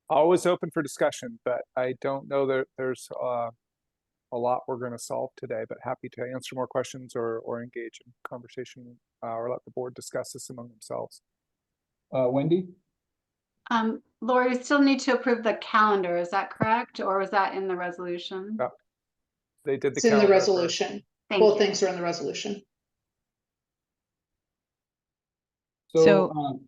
Always open for discussion, but I don't know that there's a lot we're going to solve today, but happy to answer more questions or engage in conversation or let the board discuss this among themselves. Wendy? Lori, we still need to approve the calendar, is that correct? Or was that in the resolution? Yeah. They did the It's in the calendar resolution. Thank Both you. things are in the resolution. So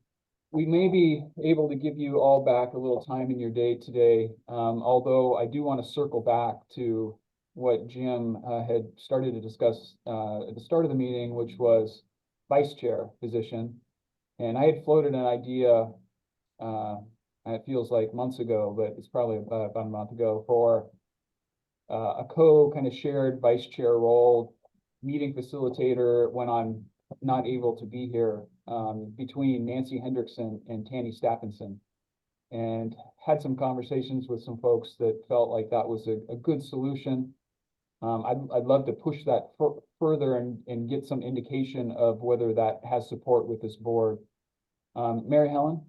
we may be able to give you all back a little time in your day today. Although I do want to circle back to what Jim had started to discuss at the start of the meeting, which was vice chair position. And I had floated an idea, it feels like months ago, but it's probably about a month ago, for a kind of shared vice chair role, meeting facilitator when I'm not able to be here, between Nancy Hendrickson and Tanny Stephenson. And had some conversations with some folks that felt like that was a good solution. I'd love to push that further and get some indication of whether that has support with this board. Mary Helen?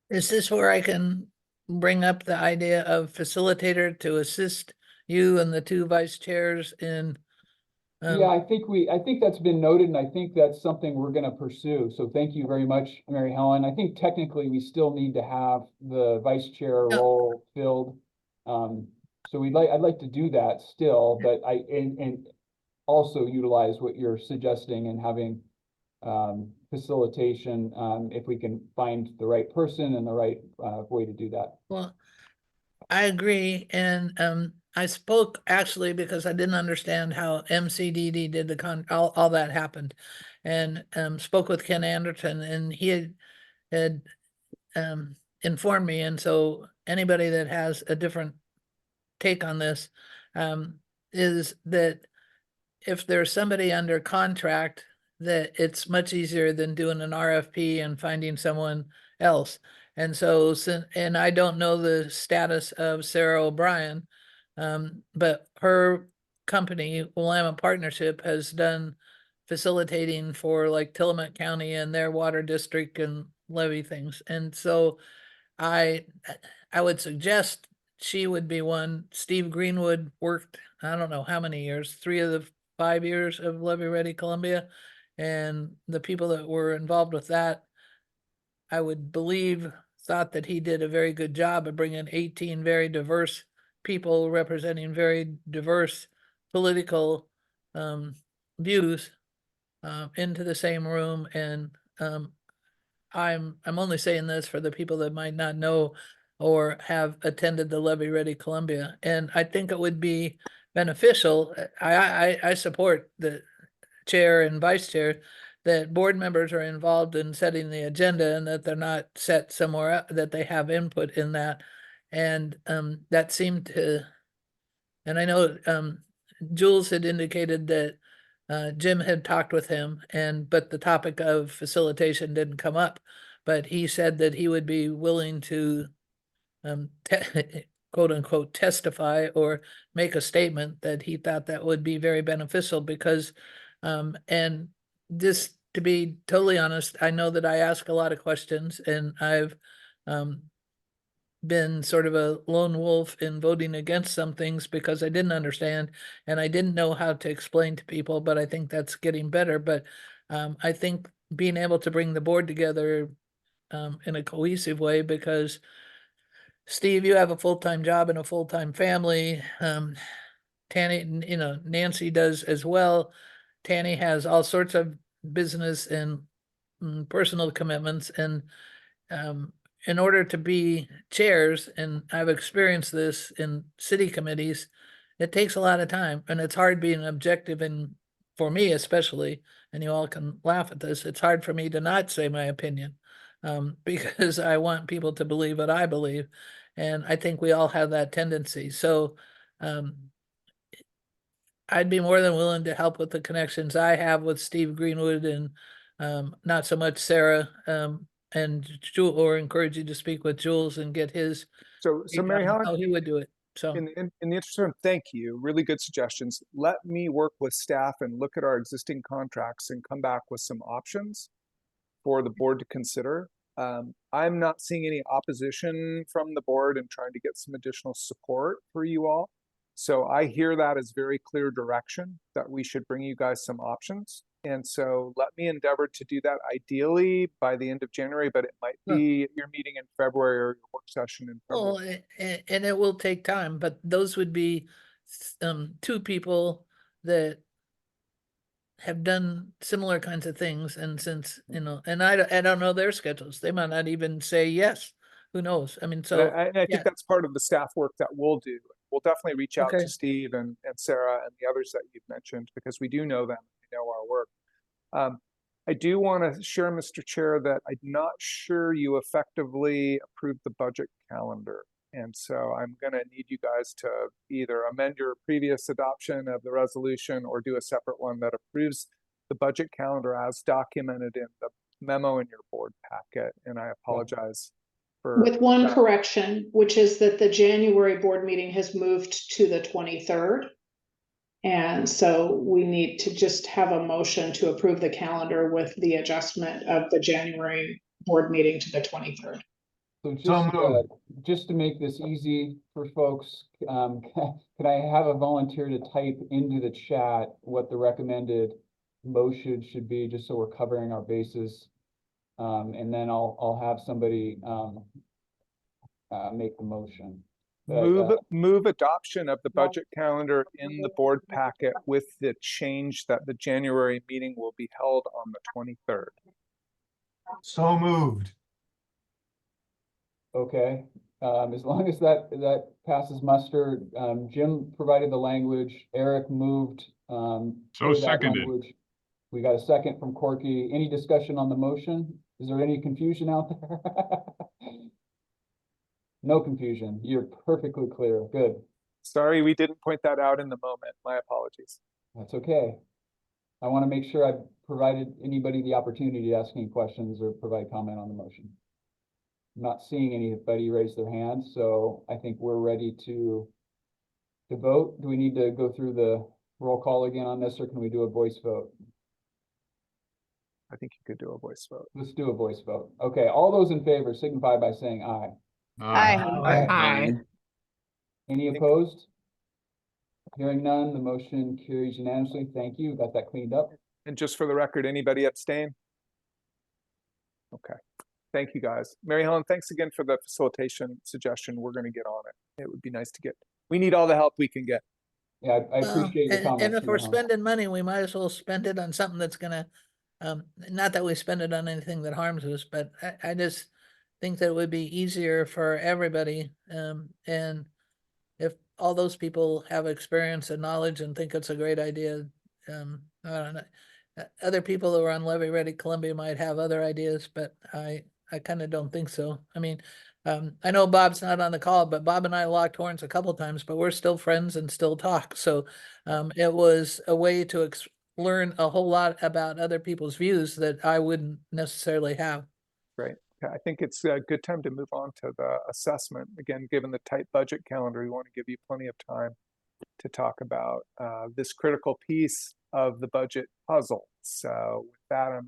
Is this where I can bring up the idea of facilitator to assist you and the two vice chairs in? Yeah, I think that's been noted, and I think that's something we're going to pursue. So thank you very much, Mary Helen. I think technically we still need to have the vice chair role filled. So I'd like to do that still, but and also utilize what you're suggesting and having facilitation, if we can find the right person and the right way to do that. Well, I agree, and I spoke actually because I didn't understand how MCDD did all that happened, and spoke with Ken Anderson, and he had informed me, and so anybody that has a different take on this is that if there's somebody under contract, that it's much easier than doing an RFP and finding someone else. And so, and I don't know the status of Sarah O'Brien, but her company, Willamette Partnership, has done facilitating for like Tillamook County and their water district and levy things. And so I would suggest she would be one. Steve Greenwood worked, I don't know how many years, 3 of the 5 years of Levy Ready Columbia. And the people that were involved with that, I would believe, thought that he did a very good job of bringing 18 very diverse people representing very diverse political views into the same room. And I'm only saying this for the people that might not know or have attended the Levy Ready Columbia. And I think it would be beneficial. I support the chair and vice chair that board members are involved in setting the agenda and that they're not set somewhere, that they have input in that. And that seemed to, and I know Jules had indicated that Jim had talked with him but the topic of facilitation didn't come up. But he said that he would be willing to quote unquote testify or make a statement that he thought that would be very beneficial because and just to be totally honest, I know that I ask a lot of questions and I've been sort of a lone wolf in voting against some things because I didn't understand and I didn't know how to explain to people, but I think that's getting better. But I think being able to bring the board together in a cohesive way, because Steve, you have a full-time job and a full-time family. Tanny, Nancy does as well. Tanny has all sorts of business and personal commitments. And in order to be chairs, and I've experienced this in city committees, it takes a lot of time and it's hard being objective, and for me especially, and you all can laugh at this, it's hard for me to not say my opinion because I want people to believe what I believe. And I think we all have that tendency. So I'd be more than willing to help with the connections I have with Steve Greenwood and not so much Sarah and Jules, or encourage you to speak with Jules and get his So take Mary on Helen, how he would do it. So in the interest of, thank you, really good suggestions. Let me work with staff and look at our existing contracts and come back with some options for the board to consider. I'm not seeing any opposition from the board and trying to get some additional support for you all. So I hear that as very clear direction that we should bring you guys some options. And so let me endeavor to do that ideally by the end of January, but it might be your meeting in February or your work session in February. well, and it will take time, but those would be two people that have done similar kinds of things. And since, and I don't know their schedules, they might not even say yes, who knows? I mean, And so I yeah. think that's part of the staff work that we'll do. We'll definitely reach out Okay. to Steve and Sarah and the others that you've mentioned because we do know them, we know our work. I do want to share, Mr. Chair, that I'm not sure you effectively approved the budget calendar. And so I'm going to need you guys to either amend your previous adoption of the resolution or do a separate one that approves the budget calendar as documented in the memo in your board packet. And I apologize for With one that. correction, which is that the January board meeting has moved to the 23rd. And so we need to just have a motion to approve the calendar with the adjustment of the January board meeting to the 23rd. So just to make this easy for folks, could I have a volunteer to type into the chat what the recommended motion should be, just so we're covering our bases? And then I'll have somebody make the motion. But, Move adoption of the budget calendar in the board packet with the change that the January meeting will be held on the 23rd. So moved. Okay, as long as that passes muster, Jim provided the language, Eric moved. So for that seconded. language. We got a second from Corky. Any discussion on the motion? Is there any confusion out there? No confusion. You're perfectly clear. Good. Sorry, we didn't point that out in the moment. My apologies. That's okay. I want to make sure I've provided anybody the opportunity to ask any questions or provide comment on the motion. I'm not seeing anybody raise their hand, so I think we're ready to vote. Do we need to go through the roll call again on this, or can we do a voice vote? I think you could do a voice vote. Let's do a voice vote. Okay, all those in favor signify by saying aye. Aye. Any opposed? Hearing none, the motion carries unanimously. Thank you. Got that cleaned up. And just for the record, anybody abstain? Okay. Thank you, guys. Mary Helen, thanks again for the facilitation suggestion. We're going to get on it. It would be nice to get. We need all the help we can get. Yeah, I appreciate your comments. And if we're Mary Helen. spending money, we might as well spend it on something that's gonna, not that we spend it on anything that harms us, but I just, think that it would be easier for everybody. And if all those people have experience and knowledge and think it's a great idea, I don't know. Other people who are on Levy Ready Columbia might have other ideas, but I kind of don't think so. I mean, I know Bob's not on the call, but Bob and I locked horns a couple times, but we're still friends and still talk. So it was a way to learn a whole lot about other people's views that I wouldn't necessarily have. Great. Okay, I think it's a good time to move on to the assessment. Again, given the tight budget calendar, we want to give you plenty of time to talk about this critical piece of the budget puzzle. So with that,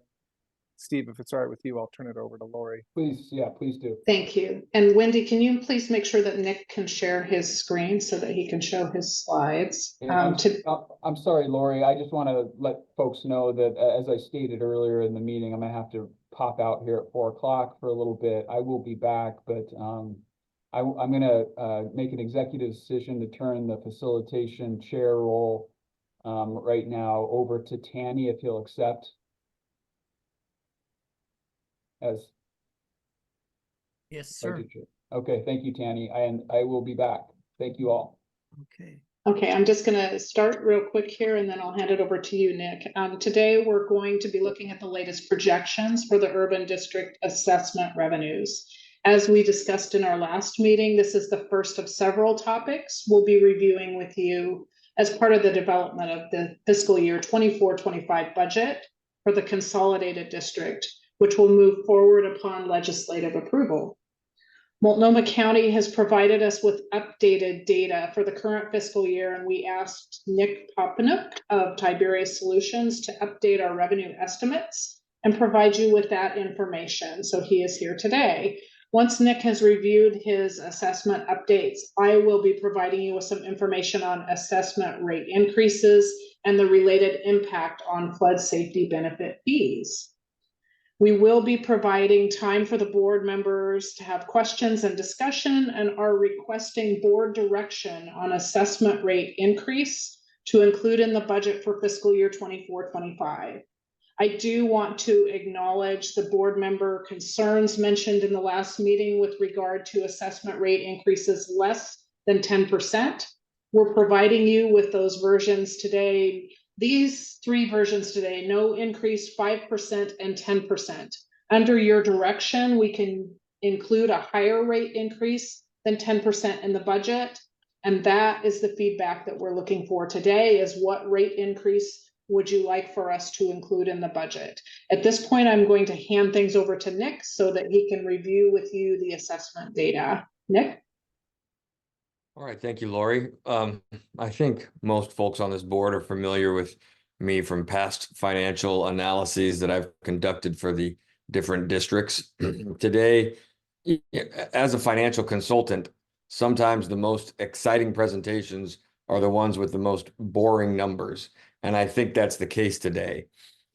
Steve, if it's all right with you, I'll turn it over to Lori. Please, yeah, please do. Thank you. And Wendy, can you please make sure that Nick can share his screen so that he can show his slides? I'm sorry, Lori. I just want to let folks know that as I stated earlier in the meeting, I'm going to have to pop out here at 4 o'clock for a little bit. I will be back, but I'm going to make an executive decision to turn the facilitation chair role right now over to Tanny, if he'll accept. Yes, sir. Okay, thank you, Tanny, and I will be back. Thank you all. Okay. Okay, I'm just gonna start real quick here and then I'll hand it over to you, Nick. Today, we're going to be looking at the latest projections for the urban district assessment revenues. As we discussed in our last meeting, this is the first of several topics we'll be reviewing with you as part of the development of the fiscal year 24-25 budget for the consolidated district, which will move forward upon legislative approval. Multnomah County has provided us with updated data for the current fiscal year, and we asked Nick Popenook of Tiberius Solutions to update our revenue estimates and provide you with that information. So he is here today. Once Nick has reviewed his assessment updates, I will be providing you with some information on assessment rate increases and the related impact on flood safety benefit fees. We will be providing time for the board members to have questions and discussion and are requesting board direction on assessment rate increase to include in the budget for fiscal year 24-25. I do want to acknowledge the board member concerns mentioned in the last meeting with regard to assessment rate increases less than 10%. We're providing you with those versions today. These three versions today, no increase, 5% and 10%. Under your direction, we can include a higher rate increase than 10% in the budget. And that is the feedback that we're looking for today, is what rate increase would you like for us to include in the budget? At this point, I'm going to hand things over to Nick so that he can review with you the assessment data. Nick? All right, thank you, Lori. I think most folks on this board are familiar with me from past financial analyses that I've conducted for the different districts. Today, as a financial consultant, sometimes the most exciting presentations are the ones with the most boring numbers. And I think that's the case today.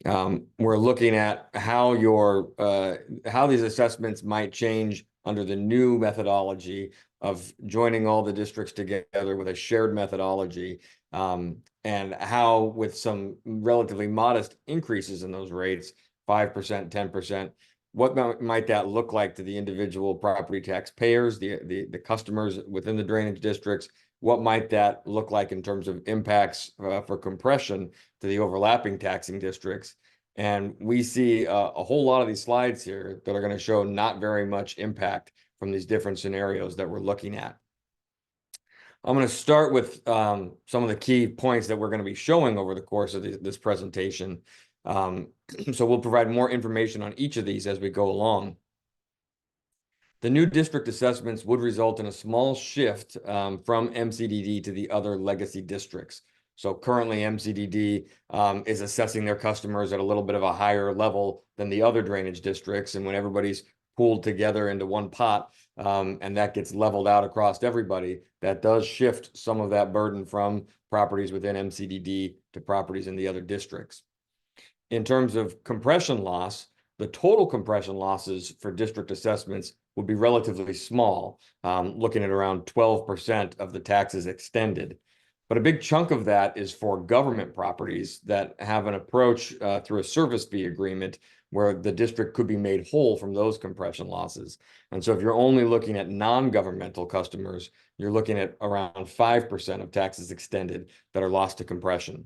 We're looking at how these assessments might change under the new methodology of joining all the districts together with a shared methodology, and how with some relatively modest increases in those rates, 5%, 10%, what might that look like to the individual property tax payers, the customers within the drainage districts? What might that look like in terms of impacts for compression to the overlapping taxing districts? And we see a whole lot of these slides here that are going to show not very much impact from these different scenarios that we're looking at. I'm going to start with some of the key points that we're going to be showing over the course of this presentation. So we'll provide more information on each of these as we go along. The new district assessments would result in a small shift from MCDD to the other legacy districts. So currently MCDD is assessing their customers at a little bit of a higher level than the other drainage districts. And when everybody's pooled together into one pot and that gets leveled out across everybody, that does shift some of that burden from properties within MCDD to properties in the other districts. In terms of compression loss, the total compression losses for district assessments would be relatively small, looking at around 12% of the taxes extended. But a big chunk of that is for government properties that have an approach through a service fee agreement where the district could be made whole from those compression losses. And so if you're only looking at non-governmental customers, you're looking at around 5% of taxes extended that are lost to compression.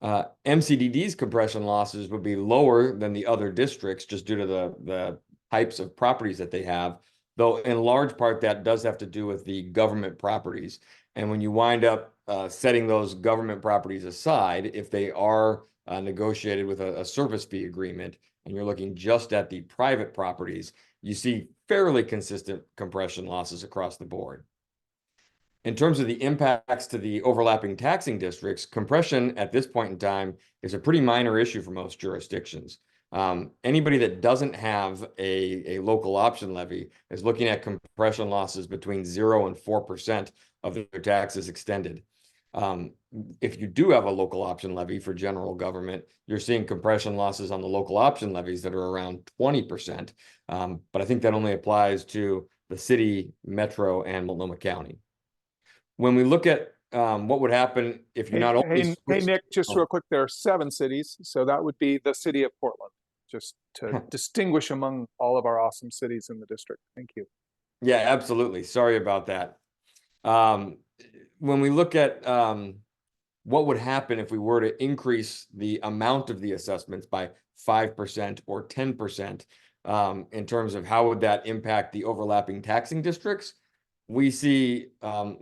MCDD's compression losses would be lower than the other districts just due to the types of properties that they have, though in large part that does have to do with the government properties. And when you wind up setting those government properties aside, if they are negotiated with a service fee agreement, and you're looking just at the private properties, you see fairly consistent compression losses across the board. In terms of the impacts to the overlapping taxing districts, compression at this point in time is a pretty minor issue for most jurisdictions. Anybody that doesn't have a local option levy is looking at compression losses between 0 and 4% of their taxes extended. If you do have a local option levy for general government, you're seeing compression losses on the local option levies that are around 20%. But I think that only applies to the city, metro, and Multnomah County. When we look at what would happen if you not only Hey, Nick, just real quick, there are 7 cities, so that would be the city of Portland, just to distinguish among all of our awesome cities in the district. Thank you. Yeah, absolutely. Sorry about that. When we look at what would happen if we were to increase the amount of the assessments by 5% or 10%, in terms of how would that impact the overlapping taxing districts, we see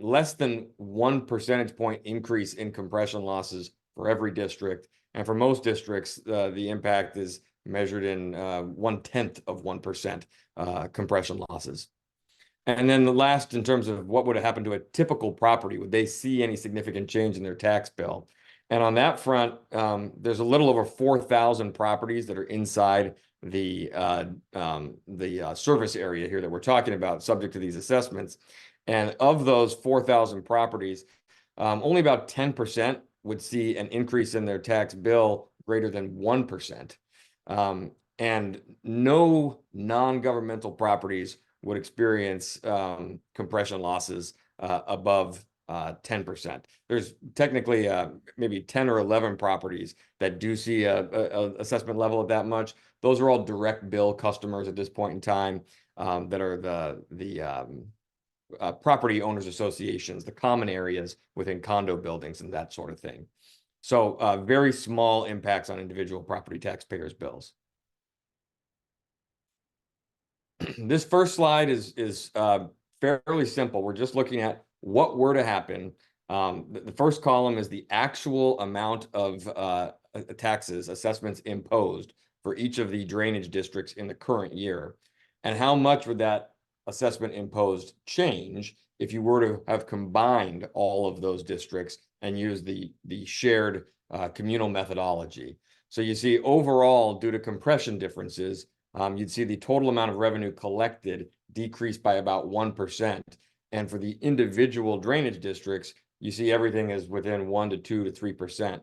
less than 1 percentage point increase in compression losses for every district. And for most districts, the impact is measured in 1/10 of 1% compression losses. And then the last, in terms of what would have happened to a typical property, would they see any significant change in their tax bill? And on that front, there's a little over 4,000 properties that are inside the service area here that we're talking about, subject to these assessments. And of those 4,000 properties, only about 10% would see an increase in their tax bill greater than 1%. And no non-governmental properties would experience compression losses above 10%. There's technically maybe 10 or 11 properties that do see a assessment level of that much. Those are all direct bill customers at this point in time, that are the property owners associations, the common areas within condo buildings and that sort of thing. So very small impacts on individual property taxpayers' bills. This first slide is fairly simple. We're just looking at what were to happen. The first column is the actual amount of taxes, assessments imposed for each of the drainage districts in the current year. And how much would that assessment imposed change if you were to have combined all of those districts and use the shared communal methodology. So you see overall, due to compression differences, you'd see the total amount of revenue collected decrease by about 1%. And for the individual drainage districts, you see everything is within 1 to 2 to 3%.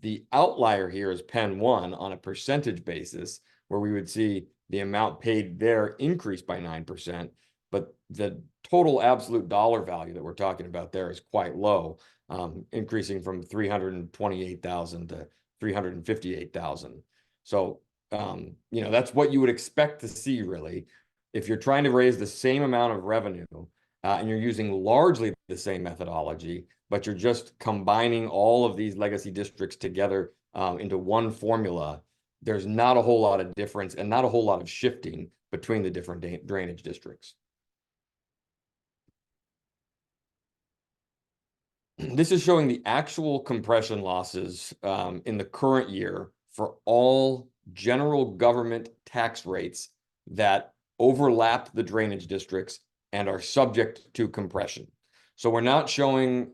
The outlier here is Penn 1 on a percentage basis, where we would see the amount paid there increase by 9%, but the total absolute dollar value that we're talking about there is quite low, increasing from $328,000 to $358,000. So, that's what you would expect to see, really. If you're trying to raise the same amount of revenue, and you're using largely the same methodology, but you're just combining all of these legacy districts together into one formula, there's not a whole lot of difference and not a whole lot of shifting between the different drainage districts. This is showing the actual compression losses in the current year for all general government tax rates that overlap the drainage districts and are subject to compression. So we're not showing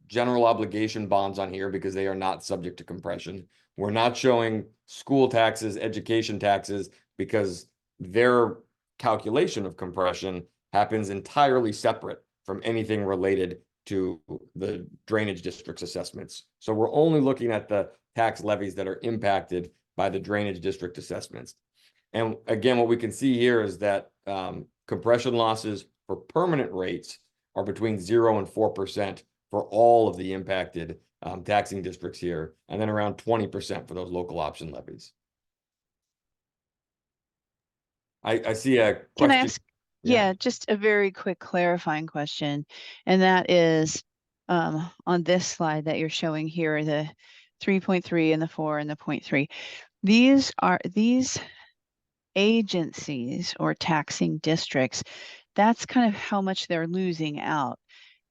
general obligation bonds on here because they are not subject to compression. We're not showing school taxes, education taxes, because their calculation of compression happens entirely separate from anything related to the drainage district's assessments. So we're only looking at the tax levies that are impacted by the drainage district assessments. And again, what we can see here is that compression losses for permanent rates are between 0 and 4% for all of the impacted taxing districts here, and then around 20% for those local option levies. I see a Can I question. ask? Yeah, just a very quick clarifying question. And that is on this slide that you're showing here, the 3.3 and the 4 and the 0.3. These agencies or taxing districts, that's kind of how much they're losing out.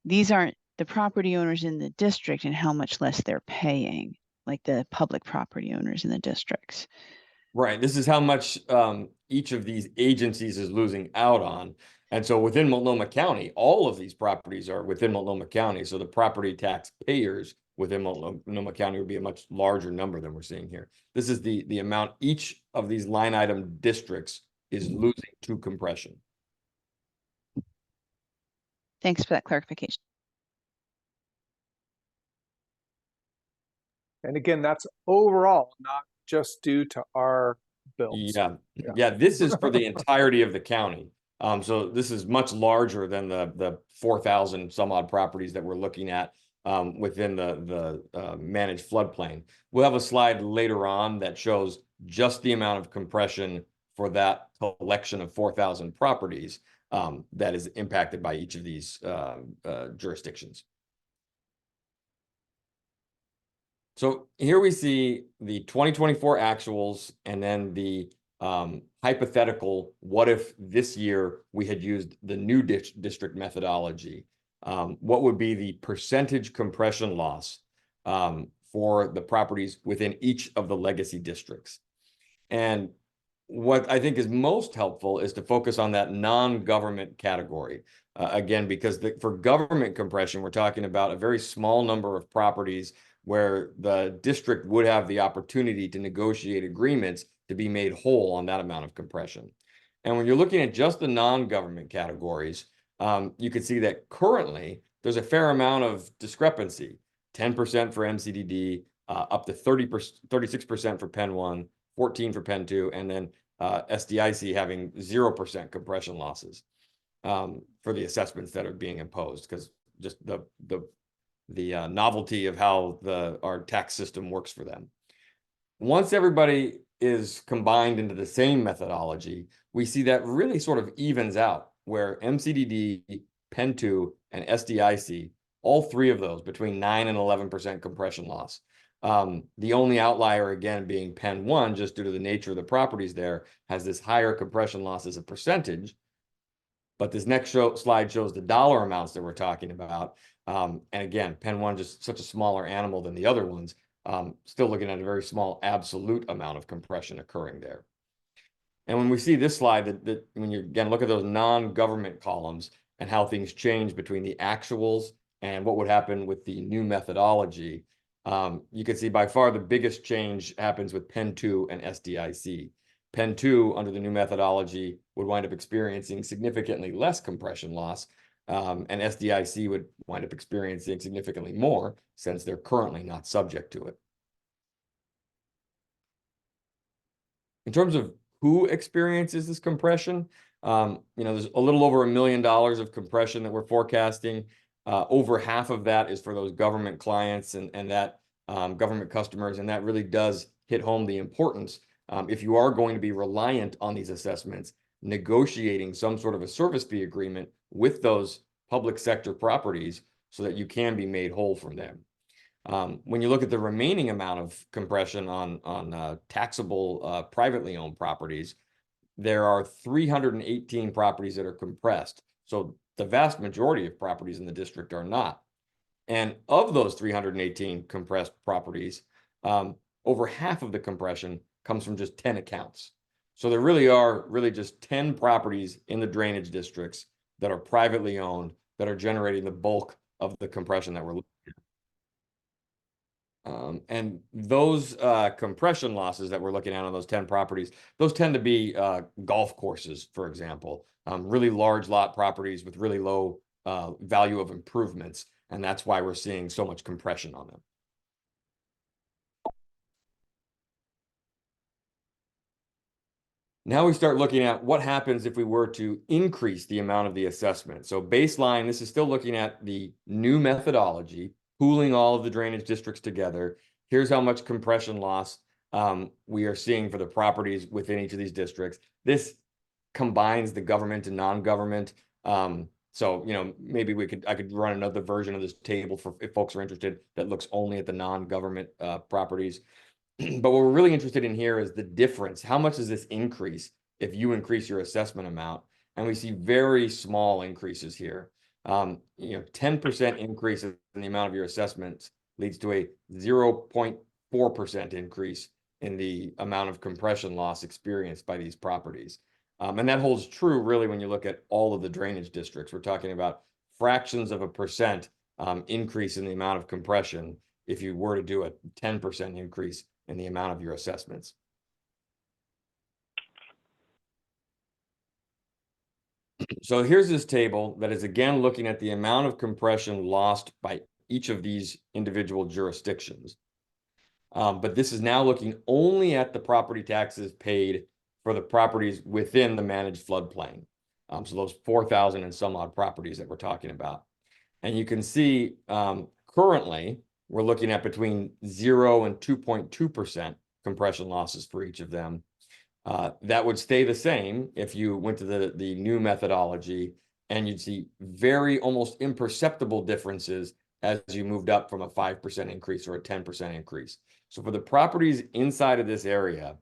These aren't the property owners in the district and how much less they're paying, like the public property owners in the districts. Right. This is how much each of these agencies is losing out on. And so within Multnomah County, all of these properties are within Multnomah County. So the property tax payers within Multnomah County would be a much larger number than we're seeing here. This is the amount each of these line item districts is losing to compression. Thanks for that clarification. And again, that's overall, not just due to our bills. Yeah, this is for the entirety of the county. So this is much larger than the 4,000 some odd properties that we're looking at within the managed floodplain. We'll have a slide later on that shows just the amount of compression for that collection of 4,000 properties that is impacted by each of these jurisdictions. So here we see the 2024 actuals and then the hypothetical, what if this year we had used the new district methodology? What would be the percentage compression loss for the properties within each of the legacy districts? And what I think is most helpful is to focus on that non-government category. Again, because for government compression, we're talking about a very small number of properties where the district would have the opportunity to negotiate agreements to be made whole on that amount of compression. And when you're looking at just the non-government categories, you can see that currently there's a fair amount of discrepancy, 10% for MCDD, up to 36% for Penn 1, 14 for Penn 2, and then SDIC having 0% compression losses for the assessments that are being imposed, because just the novelty of how our tax system works for them. Once everybody is combined into the same methodology, we see that really sort of evens out, where MCDD, Penn 2, and SDIC, all three of those between 9 and 11% compression loss. The only outlier, again, being Penn 1, just due to the nature of the properties there, has this higher compression loss as a percentage. But this next slide shows the dollar amounts that we're talking about. And again, Penn 1 just such a smaller animal than the other ones, still looking at a very small absolute amount of compression occurring there. And when we see this slide, that when you again look at those non-government columns and how things change between the actuals and what would happen with the new methodology, you can see by far the biggest change happens with Penn 2 and SDIC. Penn 2, under the new methodology, would wind up experiencing significantly less compression loss, and SDIC would wind up experiencing significantly more, since they're currently not subject to it. In terms of who experiences this compression, there's a little over $1 million of compression that we're forecasting. Over half of that is for those government clients and that government customers, and that really does hit home the importance. If you are going to be reliant on these assessments, negotiating some sort of a service fee agreement with those public sector properties so that you can be made whole from them. When you look at the remaining amount of compression on taxable privately owned properties, there are 318 properties that are compressed. So the vast majority of properties in the district are not. And of those 318 compressed properties, over half of the compression comes from just 10 accounts. So there really are just 10 properties in the drainage districts that are privately owned that are generating the bulk of the compression that we're looking at. And those compression losses that we're looking at on those 10 properties, those tend to be golf courses, for example, really large lot properties with really low value of improvements. And that's why we're seeing so much compression on them. Now we start looking at what happens if we were to increase the amount of the assessment. So baseline, this is still looking at the new methodology, pooling all of the drainage districts together. Here's how much compression loss we are seeing for the properties within each of these districts. This combines the government and non-government. So, you know, maybe I could run another version of this table for if folks are interested that looks only at the non-government properties. But what we're really interested in here is the difference. How much does this increase if you increase your assessment amount? And we see very small increases here. You know, 10% increase in the amount of your assessments leads to a 0.4% increase in the amount of compression loss experienced by these properties. And that holds true really when you look at all of the drainage districts. We're talking about fractions of a percent increase in the amount of compression if you were to do a 10% increase in the amount of your assessments. So here's this table that is again looking at the amount of compression lost by each of these individual jurisdictions. But this is now looking only at the property taxes paid for the properties within the managed floodplain. So those 4,000 and some odd properties that we're talking about. And you can see currently we're looking at between 0 and 2.2% compression losses for each of them. That would stay the same if you went to the new methodology, and you'd see very almost imperceptible differences as you moved up from a 5% increase or a 10% increase. So for the properties inside of this area,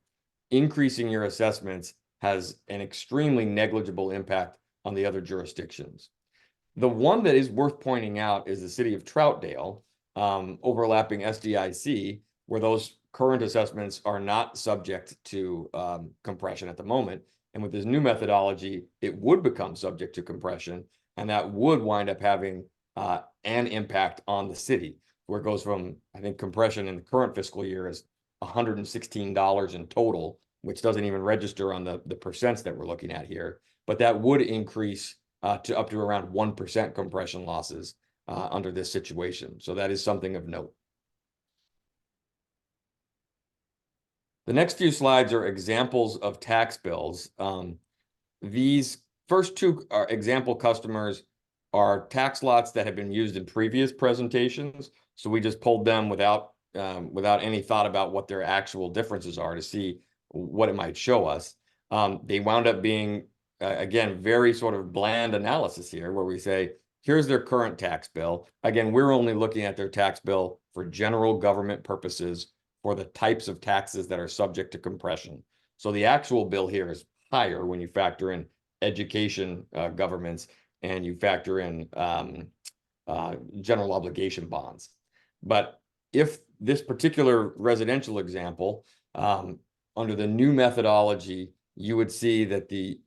increasing your assessments has an extremely negligible impact on the other jurisdictions. The one that is worth pointing out is the city of Troutdale, overlapping SDIC, where those current assessments are not subject to compression at the moment. And with this new methodology, it would become subject to compression, and that would wind up having an impact on the city, where it goes from, I think, compression in the current fiscal year is $116 in total, which doesn't even register on the percents that we're looking at here. But that would increase to up to around 1% compression losses under this situation. So that is something of note. The next few slides are examples of tax bills. These first two example customers are tax lots that have been used in previous presentations. So we just pulled them without any thought about what their actual differences are to see what it might show us. They wound up being, again, very sort of bland analysis here, where we say, here's their current tax bill. Again, we're only looking at their tax bill for general government purposes for the types of taxes that are subject to compression. So the actual bill here is higher when you factor in education governments and you factor in general obligation bonds. But if this particular residential example, under the new methodology, you would see that the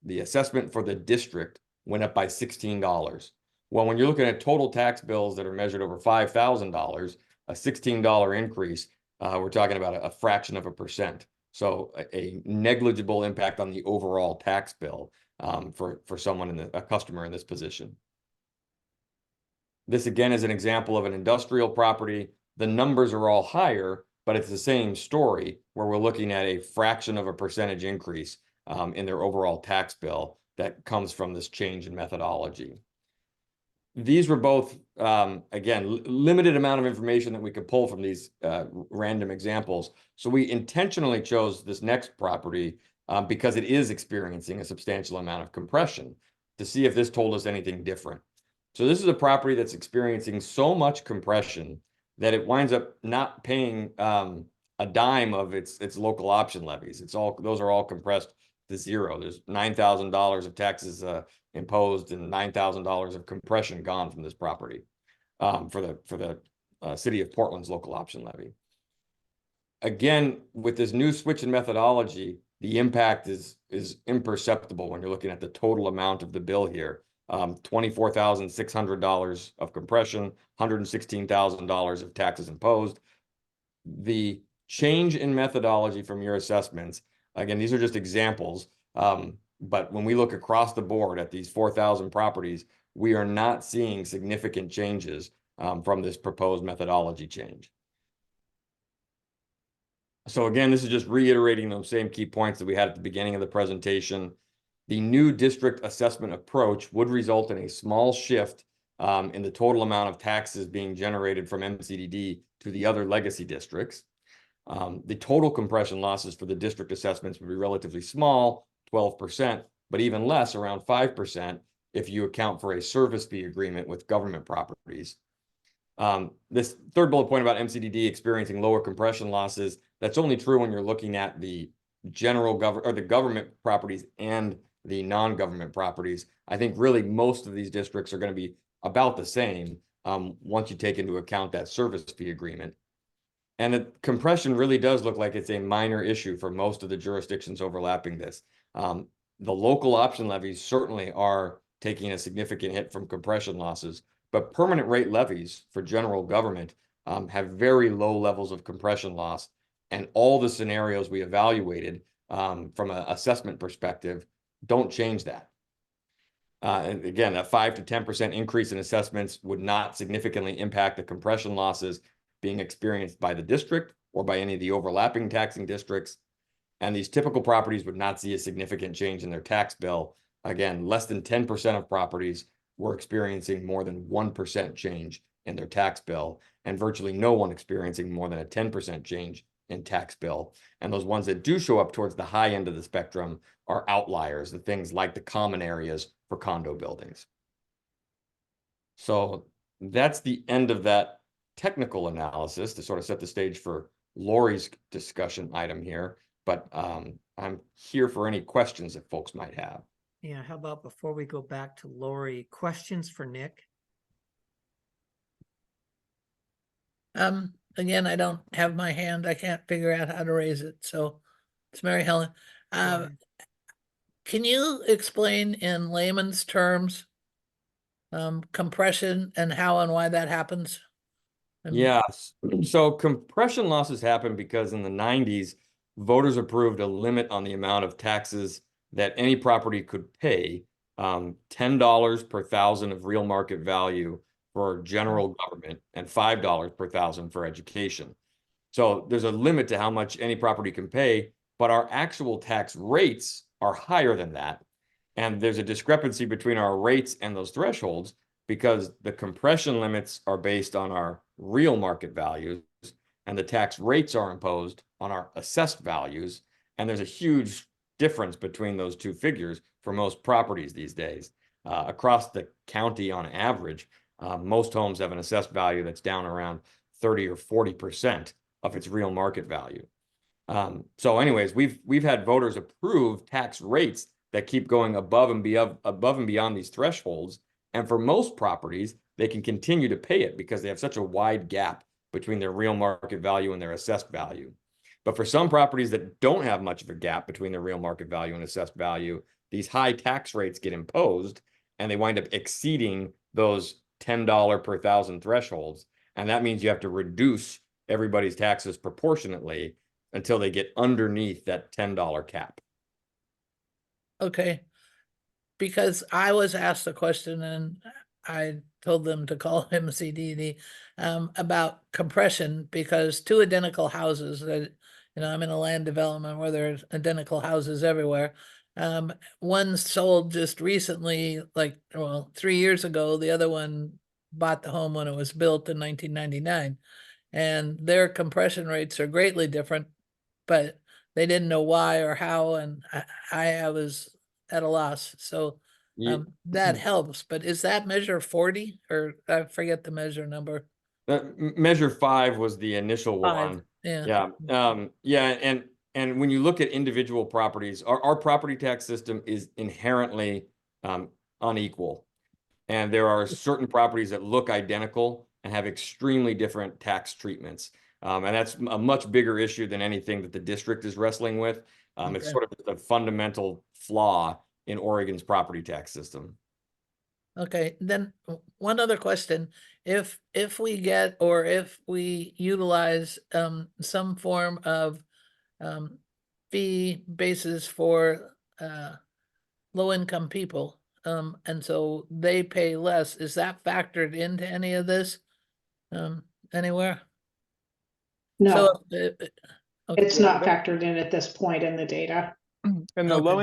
assessment for the district went up by $16. Well, when you're looking at total tax bills that are measured over $5,000, a $16 increase, we're talking about a fraction of a percent. So a negligible impact on the overall tax bill for someone a customer in this position. This again is an example of an industrial property. The numbers are all higher, but it's the same story where we're looking at a fraction of a percentage increase in their overall tax bill that comes from this change in methodology. These were both, again, limited amount of information that we could pull from these random examples. So we intentionally chose this next property because it is experiencing a substantial amount of compression to see if this told us anything different. So this is a property that's experiencing so much compression that it winds up not paying a dime of its local option levies. Those are all compressed to zero. There's $9,000 of taxes imposed and $9,000 of compression gone from this property for the city of Portland's local option levy. Again, with this new switch in methodology, the impact is imperceptible when you're looking at the total amount of the bill here. $24,600 of compression, $116,000 of taxes imposed. The change in methodology from your assessments, again, these are just examples, but when we look across the board at these 4,000 properties, we are not seeing significant changes from this proposed methodology change. So again, this is just reiterating those same key points that we had at the beginning of the presentation. The new district assessment approach would result in a small shift in the total amount of taxes being generated from MCDD to the other legacy districts. The total compression losses for the district assessments would be relatively small, 12%, but even less, around 5%, if you account for a service fee agreement with government properties. This third bullet point about MCDD experiencing lower compression losses, that's only true when you're looking at the general government properties and the non-government properties. I think really most of these districts are going to be about the same once you take into account that service fee agreement. And the compression really does look like it's a minor issue for most of the jurisdictions overlapping this. The local option levies certainly are taking a significant hit from compression losses, but permanent rate levies for general government have very low levels of compression loss. And all the scenarios we evaluated from an assessment perspective don't change that. And again, a 5 to 10% increase in assessments would not significantly impact the compression losses being experienced by the district or by any of the overlapping taxing districts. And these typical properties would not see a significant change in their tax bill. Again, less than 10% of properties were experiencing more than 1% change in their tax bill, and virtually no one experiencing more than a 10% change in tax bill. And those ones that do show up towards the high end of the spectrum are outliers, the things like the common areas for condo buildings. So that's the end of that technical analysis to sort of set the stage for Lori's discussion item here. But I'm here for any questions that folks might have. Yeah, how about before we go back to Lori, questions for Nick? Again, I don't have my hand. I can't figure out how to raise it. So it's Mary Helen. Can you explain in layman's terms compression and how and why that happens? Yes. So compression losses happen because in the 90s, voters approved a limit on the amount of taxes that any property could pay, $10 per thousand of real market value for general government and $5 per thousand for education. So there's a limit to how much any property can pay, but our actual tax rates are higher than that. And there's a discrepancy between our rates and those thresholds because the compression limits are based on our real market values and the tax rates are imposed on our assessed values. And there's a huge difference between those two figures for most properties these days. Across the county on average, most homes have an assessed value that's down around 30 or 40% of its real market value. So anyways, we've had voters approve tax rates that keep going above and beyond these thresholds. And for most properties, they can continue to pay it because they have such a wide gap between their real market value and their assessed value. But for some properties that don't have much of a gap between their real market value and assessed value, these high tax rates get imposed and they wind up exceeding those $10 per thousand thresholds. And that means you have to reduce everybody's taxes proportionately until they get underneath that $10 cap. Okay. Because I was asked a question and I told them to call MCDD about compression because two identical houses that, I'm in a land development where there's identical houses everywhere. One sold just recently, 3 years ago. The other one bought the home when it was built in 1999. And their compression rates are greatly different, but they didn't know why or how. And I was at a loss. So that helps. But is that measure 40 or I forget the measure number? Measure 5 was the initial 5, one. yeah. And when you look at individual properties, our property tax system is inherently unequal. And there are certain properties that look identical and have extremely different tax treatments. And that's a much bigger issue than anything that the district is wrestling with. It's sort of a fundamental flaw in Oregon's property tax system. Okay, then one other question. If we get or if we utilize some form of fee basis for low-income people, and so they pay less, is that factored into any of this anywhere? No, So, it's not factored in at this point in the data. And the low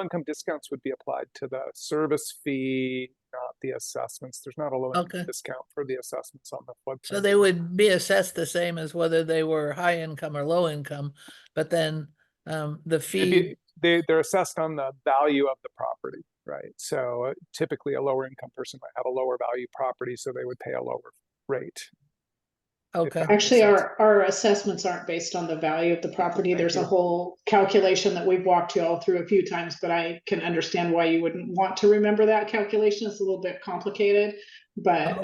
income discounts would be applied to the service fee, not the assessments. There's not a low income discount for the assessments on the floodplain. So they would be assessed the same as whether they were high income or low income, but then the fee they're assessed on the value of the property, right? So typically a lower income person might have a lower value property, so they would pay a lower rate. Okay. Actually, our assessments aren't based on the value of the property. Thank There's a you. whole calculation that we've walked you all through a few times, but I can understand why you wouldn't want to remember that calculation. It's a little bit complicated, but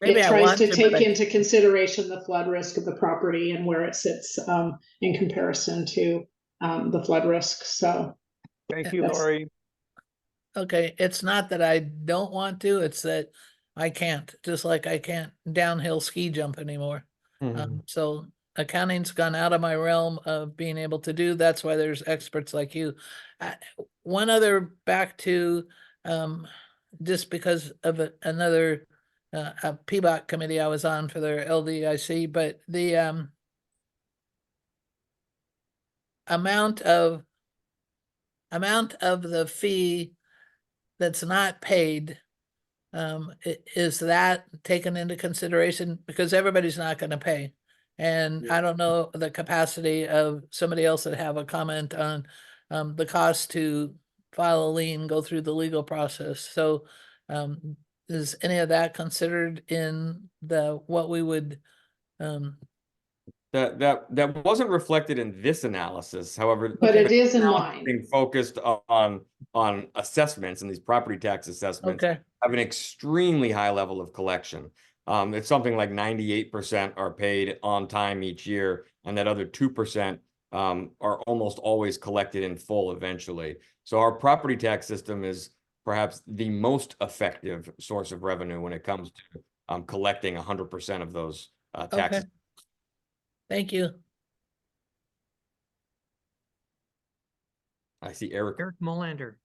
maybe it I tries want to to, take but I into consideration the flood risk of the property and where it sits in comparison to the flood risk. So Thank you, that's- Lori. Okay, it's not that I don't want to, it's that I can't, just like I can't downhill ski jump anymore. So accounting's gone out of my realm of being able to do. That's why there's experts like you. One other back to, just because of another a PBOC committee I was on for their LDIC, but the amount of the fee that's not paid, is that taken into consideration? Because everybody's not going to pay. And I don't know the capacity of somebody else that have a comment on the cost to file a lien, go through the legal process. So is any of that considered in what we would That wasn't reflected in this analysis. However, But it is in now line. being focused on assessments and these property tax assessments Okay. have an extremely high level of collection. It's something like 98% are paid on time each year, and that other 2% are almost always collected in full eventually. So our property tax system is perhaps the most effective source of revenue when it comes to collecting 100% of those taxes. Okay. Thank you. I see Eric. Eric Molander.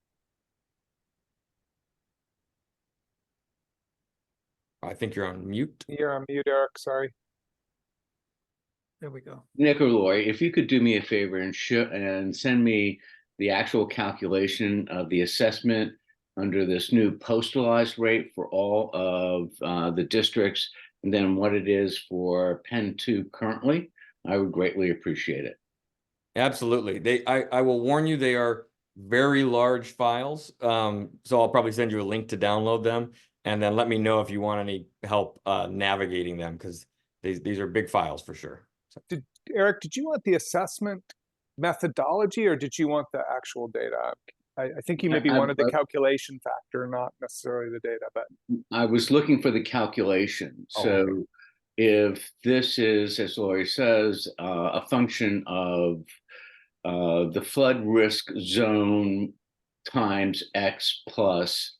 I think you're on mute. You're on mute, Eric. Sorry. There we go. Nick or Lori, if you could do me a favor and send me the actual calculation of the assessment under this new postalized rate for all of the districts, and then what it is for Penn 2 currently, I would greatly appreciate it. Absolutely. I will warn you, they are very large files. So I'll probably send you a link to download them, and then let me know if you want any help navigating them, because these are big files for sure. So. Eric, did you want the assessment methodology, or did you want the actual data? I think you maybe wanted the calculation factor, not necessarily the data, but I was looking for the calculation. So if this is, as Lori says, a function of the flood risk zone times X plus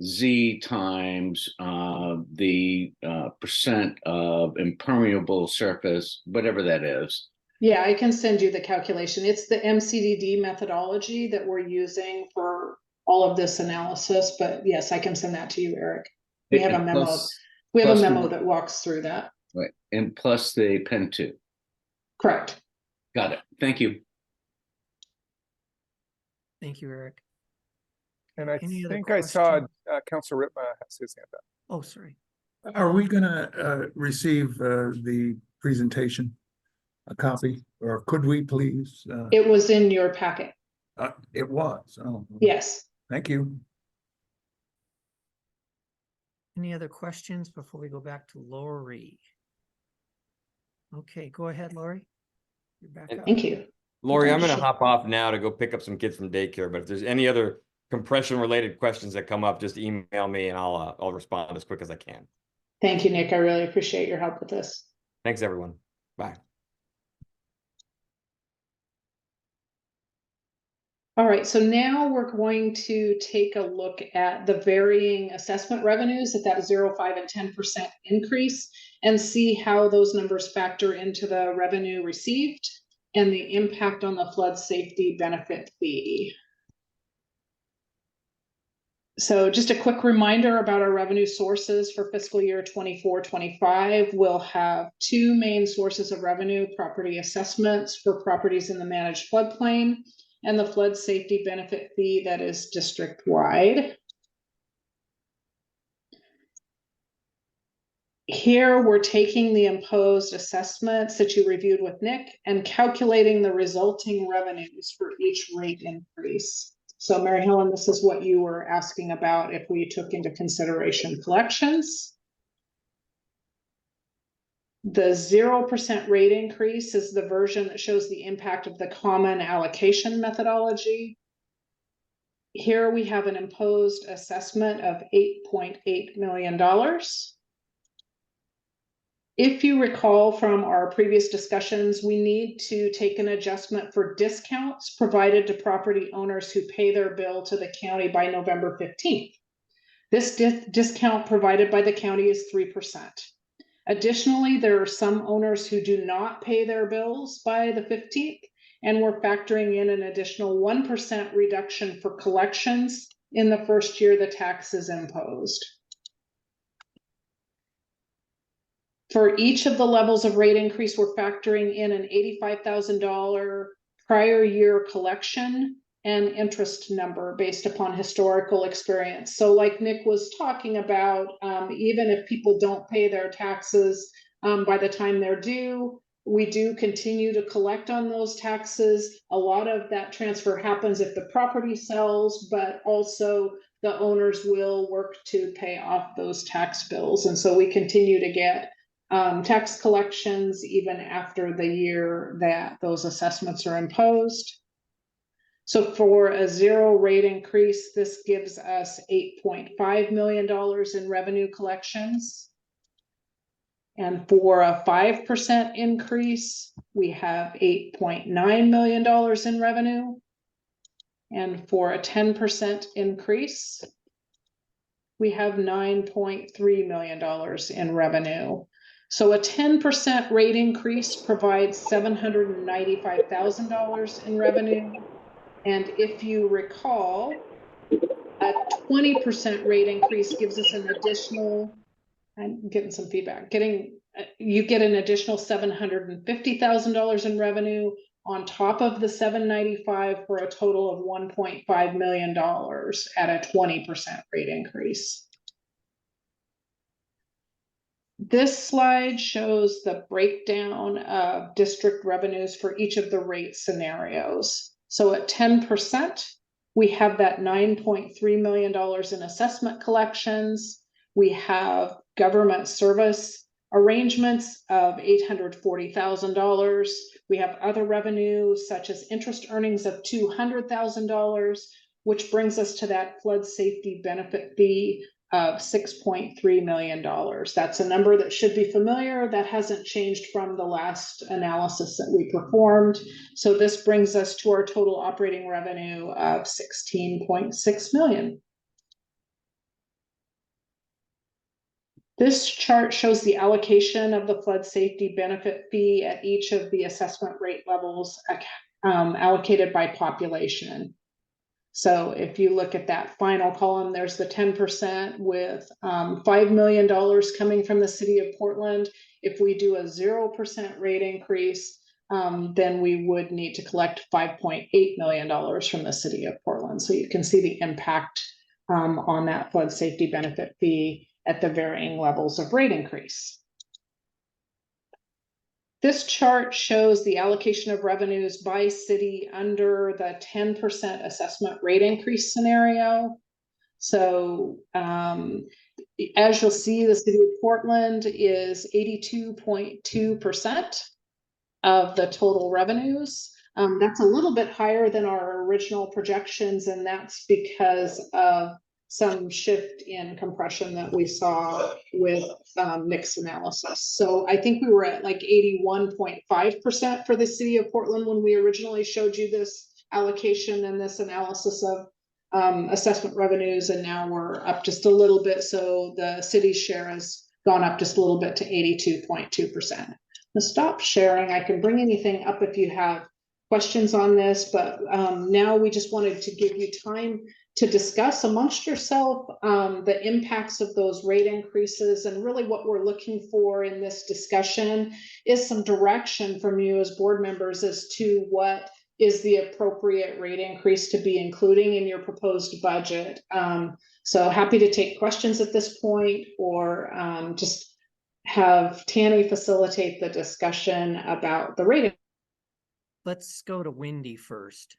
Z times the percent of impermeable surface, whatever that is. Yeah, I can send you the calculation. It's the MCDD methodology that we're using for all of this analysis, but yes, I can send that to you, Eric. We have a memo. We have a memo that walks through that. Right, and plus the Penn 2. Correct. Got it. Thank you. Thank you, Eric. And I Any other think I saw questions? Councilor Rittma has his hand up. Oh, sorry. Are we gonna receive the presentation, a copy, or could we please? It was in your packet. It was. Oh, Yes. thank you. Any other questions before we go back to Lori? Okay, go ahead, Lori. You're back up. Thank you. Lori, I'm going to hop off now to go pick up some kids from daycare, but if there's any other compression related questions that come up, just email me and I'll respond as quick as I can. Thank you, Nick. I really appreciate your help with this. Thanks, everyone. Bye. All right, so now we're going to take a look at the varying assessment revenues at that 0, 5, and 10% increase and see how those numbers factor into the revenue received and the impact on the flood safety benefit fee. So just a quick reminder about our revenue sources for fiscal year 24-25. We'll have two main sources of revenue: property assessments for properties in the managed floodplain, and the flood safety benefit fee that is district-wide. Here, we're taking the imposed assessments that you reviewed with Nick and calculating the resulting revenues for each rate increase. So Mary Helen, this is what you were asking about if we took into consideration collections. The 0% rate increase is the version that shows the impact of the common allocation methodology. Here we have an imposed assessment of $8.8 million. If you recall from our previous discussions, we need to take an adjustment for discounts provided to property owners who pay their bill to the county by November 15th. This discount provided by the county is 3%. Additionally, there are some owners who do not pay their bills by the 15th, and we're factoring in an additional 1% reduction for collections in the first year the tax is imposed. For each of the levels of rate increase, we're factoring in an $85,000 prior year collection and interest number based upon historical experience. So like Nick was talking about, even if people don't pay their taxes by the time they're due, we do continue to collect on those taxes. A lot of that transfer happens if the property sells, but also the owners will work to pay off those tax bills. And so we continue to get tax collections even after the year that those assessments are imposed. So for a 0 rate increase, this gives us $8.5 million in revenue collections. And for a 5% increase, we have $8.9 million in revenue. And for a 10% increase, we have $9.3 million in revenue. So a 10% rate increase provides $795,000 in revenue. And if you recall, a 20% rate increase gives us an additional, I'm getting some feedback, you get an additional $750,000 in revenue on top of the 795 for a total of $1.5 million at a 20% rate increase. This slide shows the breakdown of district revenues for each of the rate scenarios. So at 10%, we have that $9.3 million in assessment collections. We have government service arrangements of $840,000. We have other revenue such as interest earnings of $200,000, which brings us to that flood safety benefit fee of $6.3 million. That's a number that should be familiar. That hasn't changed from the last analysis that we performed. So this brings us to our total operating revenue of $16.6 million. This chart shows the allocation of the flood safety benefit fee at each of the assessment rate levels allocated by population. So if you look at that final column, there's the 10% with $5 million coming from the city of Portland. If we do a 0% rate increase, then we would need to collect $5.8 million from the city of Portland. So you can see the impact on that flood safety benefit fee at the varying levels of rate increase. This chart shows the allocation of revenues by city under the 10% assessment rate increase scenario. So as you'll see, the city of Portland is 82.2% of the total revenues. That's a little bit higher than our original projections, and that's because of some shift in compression that we saw with mix analysis. So I think we were at like 81.5% for the city of Portland when we originally showed you this allocation and this analysis of assessment revenues, and now we're up just a little bit. So the city's share has gone up just a little bit to 82.2%. I'll stop sharing. I can bring anything up if you have questions on this, but now we just wanted to give you time to discuss amongst yourself the impacts of those rate increases. And really what we're looking for in this discussion is some direction from you as board members as to what is the appropriate rate increase to be including in your proposed budget. So happy to take questions at this point, or just have Tanny facilitate the discussion about the rate. Let's go to Wendy first.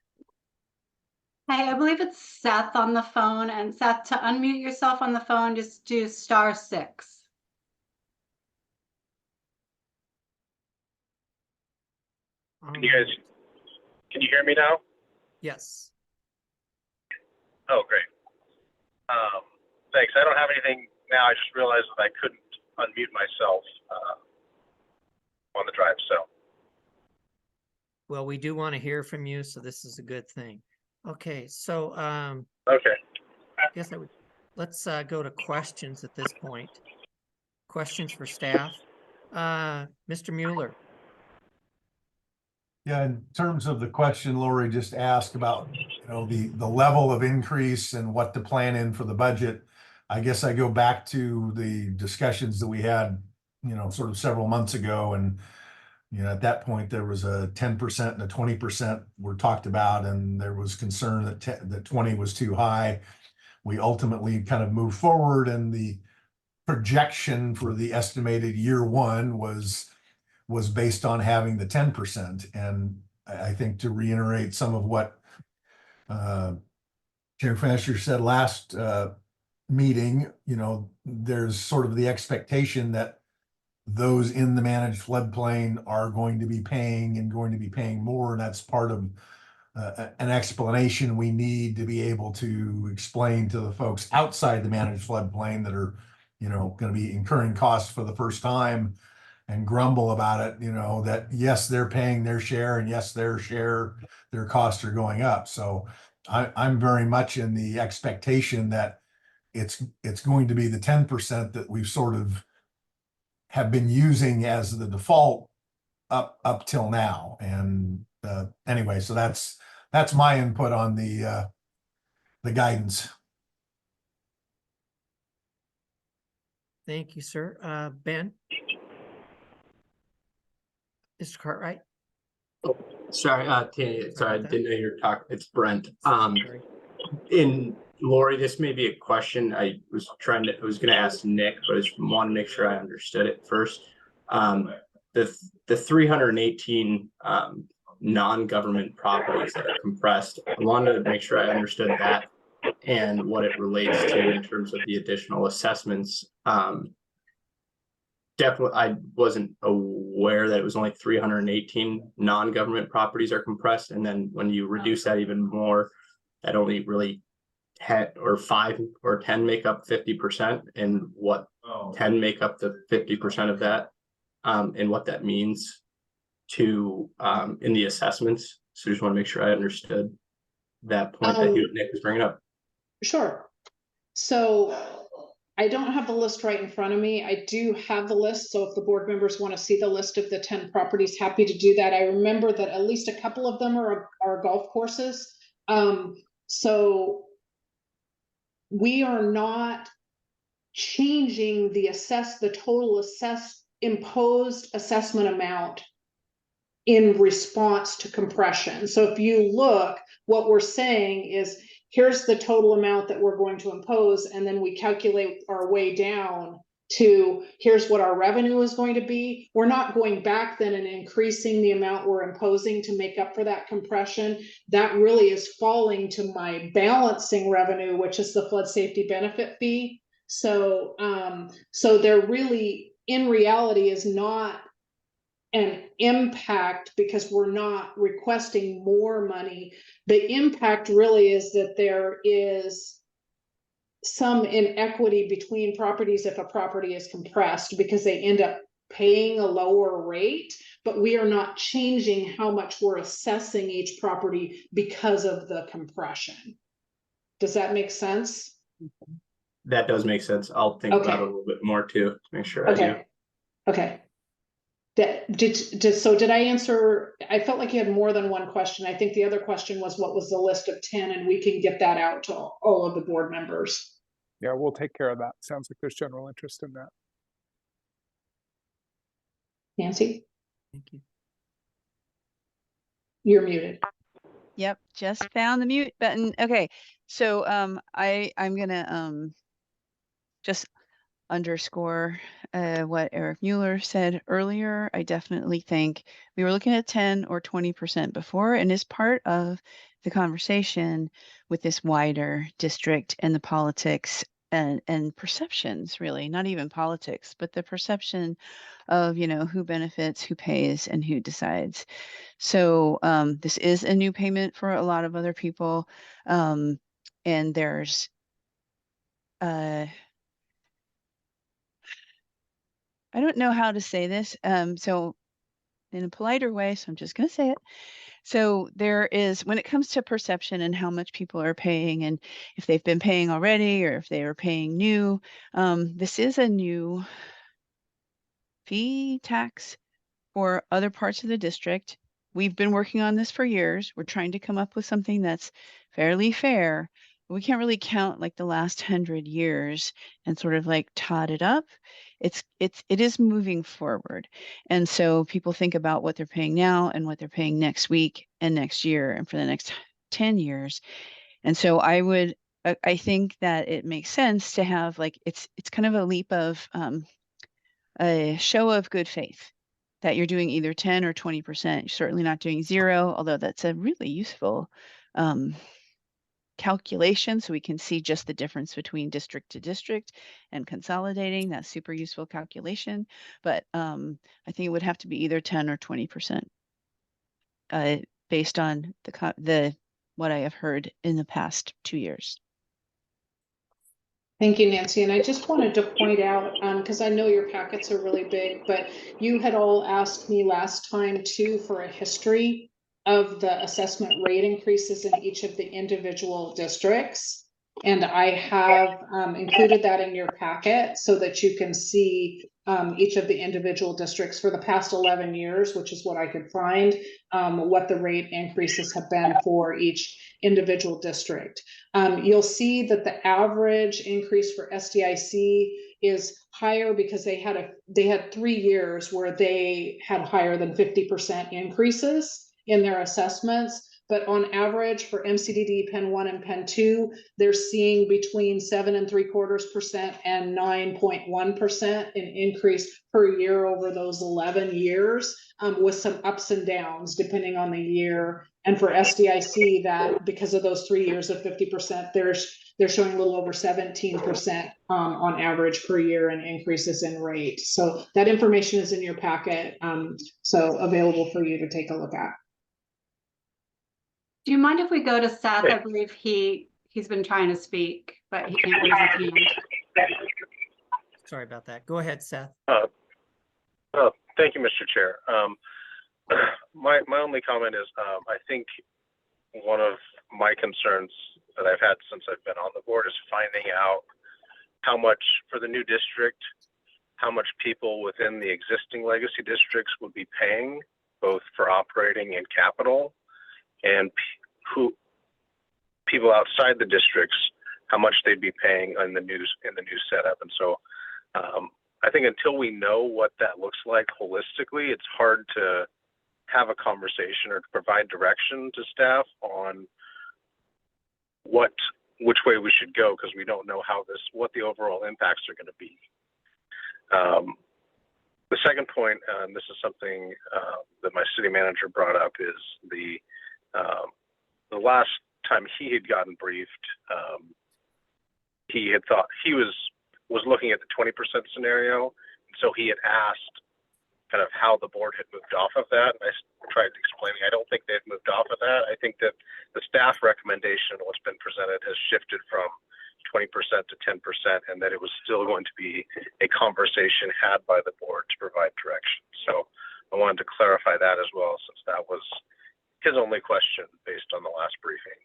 Hey, I believe it's Seth on the phone, and Seth, to unmute yourself on the phone, just do *6. Can you hear me now? Yes. Oh, great. Thanks. I don't have anything now. I just realized that I couldn't unmute myself on the drive. So. Well, we do want to hear from you, so this is a good thing. Okay, so Okay. I guess let's go to questions at this point. Questions for staff. Mr. Mueller. Yeah, in terms of the question Lori just asked about, the level of increase and what to plan in for the budget, I guess I go back to the discussions that we had, sort of several months ago. And, at that point, there was a 10% and a 20% were talked about, and there was concern that 20 was too high. We ultimately kind of moved forward, and the projection for the estimated year one was based on having the 10%. And I think, to reiterate some of what Chair Fisher said last meeting, there's sort of the expectation that those in the managed floodplain are going to be paying more. And that's part of an explanation we need to be able to explain to the folks outside the managed floodplain that are, going to be incurring costs for the first time and grumble about it, that yes, they're paying their share, and yes, their costs are going up. So I'm very much in the expectation that it's going to be the 10% that we've sort of have been using as the default up till now. And anyway, so that's my input on the guidance. Thank you, sir. Ben? Mr. Cartwright? Oh, sorry, Tanny, sorry, I didn't know you were talking. It's Brent. Sorry. In Lori, this may be a question I was going to ask Nick, but I just want to make sure I understood it first. The 318 non-government properties that are compressed, I wanted to make sure I understood that and what it relates to in terms of the additional assessments. Definitely, I wasn't aware that it was only 318 non-government properties are compressed, and then when you reduce that even more, that only really 10 or 5 or 10 make up 50%, and what 10 make up the 50% of that, and what that means to in the assessments. So just want to make sure I understood that point that Nick was bringing up. Sure. So I don't have the list right in front of me. I do have the list. So if the board members want to see the list of the 10 properties, happy to do that. I remember that at least a couple of them are golf courses. So we are not changing the total imposed assessment amount in response to compression. So if you look, what we're saying is, here's the total amount that we're going to impose, and then we calculate our way down to here's what our revenue is going to be. We're not going back then and increasing the amount we're imposing to make up for that compression. That really is falling to my balancing revenue, which is the flood safety benefit fee. So so there really, in reality, is not an impact because we're not requesting more money. The impact really is that there is some inequity between properties if a property is compressed, because they end up paying a lower rate, but we are not changing how much we're assessing each property because of the compression. Does that make sense? That does make sense. I'll think about it a little bit more too, to make sure I do. Okay. Did I answer? I felt like you had more than one question. I think the other question was, what was the list of 10, and we can get that out to all of the board members. Yeah, we'll take care of that. Sounds like there's general interest in that. Nancy? Thank you. You're muted. Yep, just found the mute button. Okay, so I'm gonna just underscore what Eric Mueller said earlier. I definitely think we were looking at 10 or 20% before, and as part of the conversation with this wider district and the politics and perceptions, really, not even politics, but the perception of, you know, who benefits, who pays, and who decides. So this is a new payment for a lot of other people. And there's I don't know how to say this. So in a politer way, so I'm just going to say it. So there is, when it comes to perception and how much people are paying, and if they've been paying already or if they are paying new, this is a new fee tax for other parts of the district. We've been working on this for years. We're trying to come up with something that's fairly fair. We can't really count like the last 100 years and sort of like tot it up. It is moving forward. And so people think about what they're paying now and what they're paying next week and next year and for the next 10 years. And so I think that it makes sense to have like, it's kind of a leap of a show of good faith that you're doing either 10 or 20%. You're certainly not doing 0, although that's a really useful calculation, so we can see just the difference between district to district and consolidating. That's super useful calculation. But I think it would have to be either 10 or 20% based on the what I have heard in the past 2 years. Thank you, Nancy. And I just wanted to point out, because I know your packets are really big, but you had all asked me last time too for a history of the assessment rate increases in each of the individual districts. And I have included that in your packet so that you can see each of the individual districts for the past 11 years, which is what I could find, what the rate increases have been for each individual district. You'll see that the average increase for SDIC is higher because they had 3 years where they had higher than 50% increases in their assessments. But on average for MCDD Pen 1 and Pen 2, they're seeing between 7.75% and 9.1% in increase per year over those 11 years, with some ups and downs depending on the year. And for SDIC, that because of those 3 years of 50%, they're showing a little over 17% on average per year in increases in rate. So that information is in your packet, so available for you to take a look at. Do you mind if we go to Seth? I believe he's been trying to speak, but he can't raise his hand. Sorry about that. Go ahead, Seth. Thank you, Mr. Chair. My only comment is I think one of my concerns that I've had since I've been on the board is finding out how much for the new district, how much people within the existing legacy districts would be paying both for operating and capital, and who people outside the districts, how much they'd be paying in the new setup. And so I think until we know what that looks like holistically, it's hard to have a conversation or to provide direction to staff on which way we should go, because we don't know what the overall impacts are going to be. The second point, and this is something that my city manager brought up, is the last time he had gotten briefed, he had thought he was looking at the 20% scenario, and so he had asked kind of how the board had moved off of that. And I tried explaining I don't think they've moved off of that. I think that the staff recommendation, what's been presented, has shifted from 20% to 10%, and that it was still going to be a conversation had by the board to provide direction. So I wanted to clarify that as well, since that was his only question based on the last briefing.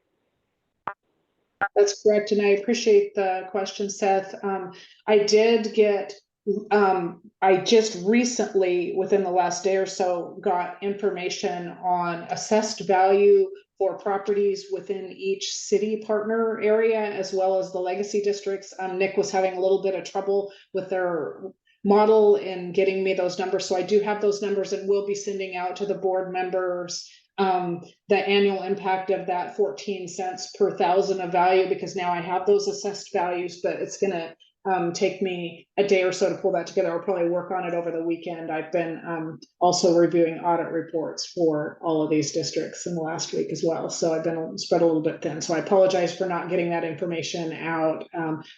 That's correct, and I appreciate the question, Seth. I did get, I just recently, within the last day or so, got information on assessed value for properties within each city partner area, as well as the legacy districts. Nick was having a little bit of trouble with their model in getting me those numbers, so I do have those numbers, and we'll be sending out to the board members the annual impact of that 14 cents per thousand of value, because now I have those assessed values, but it's going to take me a day or so to pull that together. I'll probably work on it over the weekend. I've been also reviewing audit reports for all of these districts in the last week as well. So I've been spread a little bit thin. So I apologize for not getting that information out.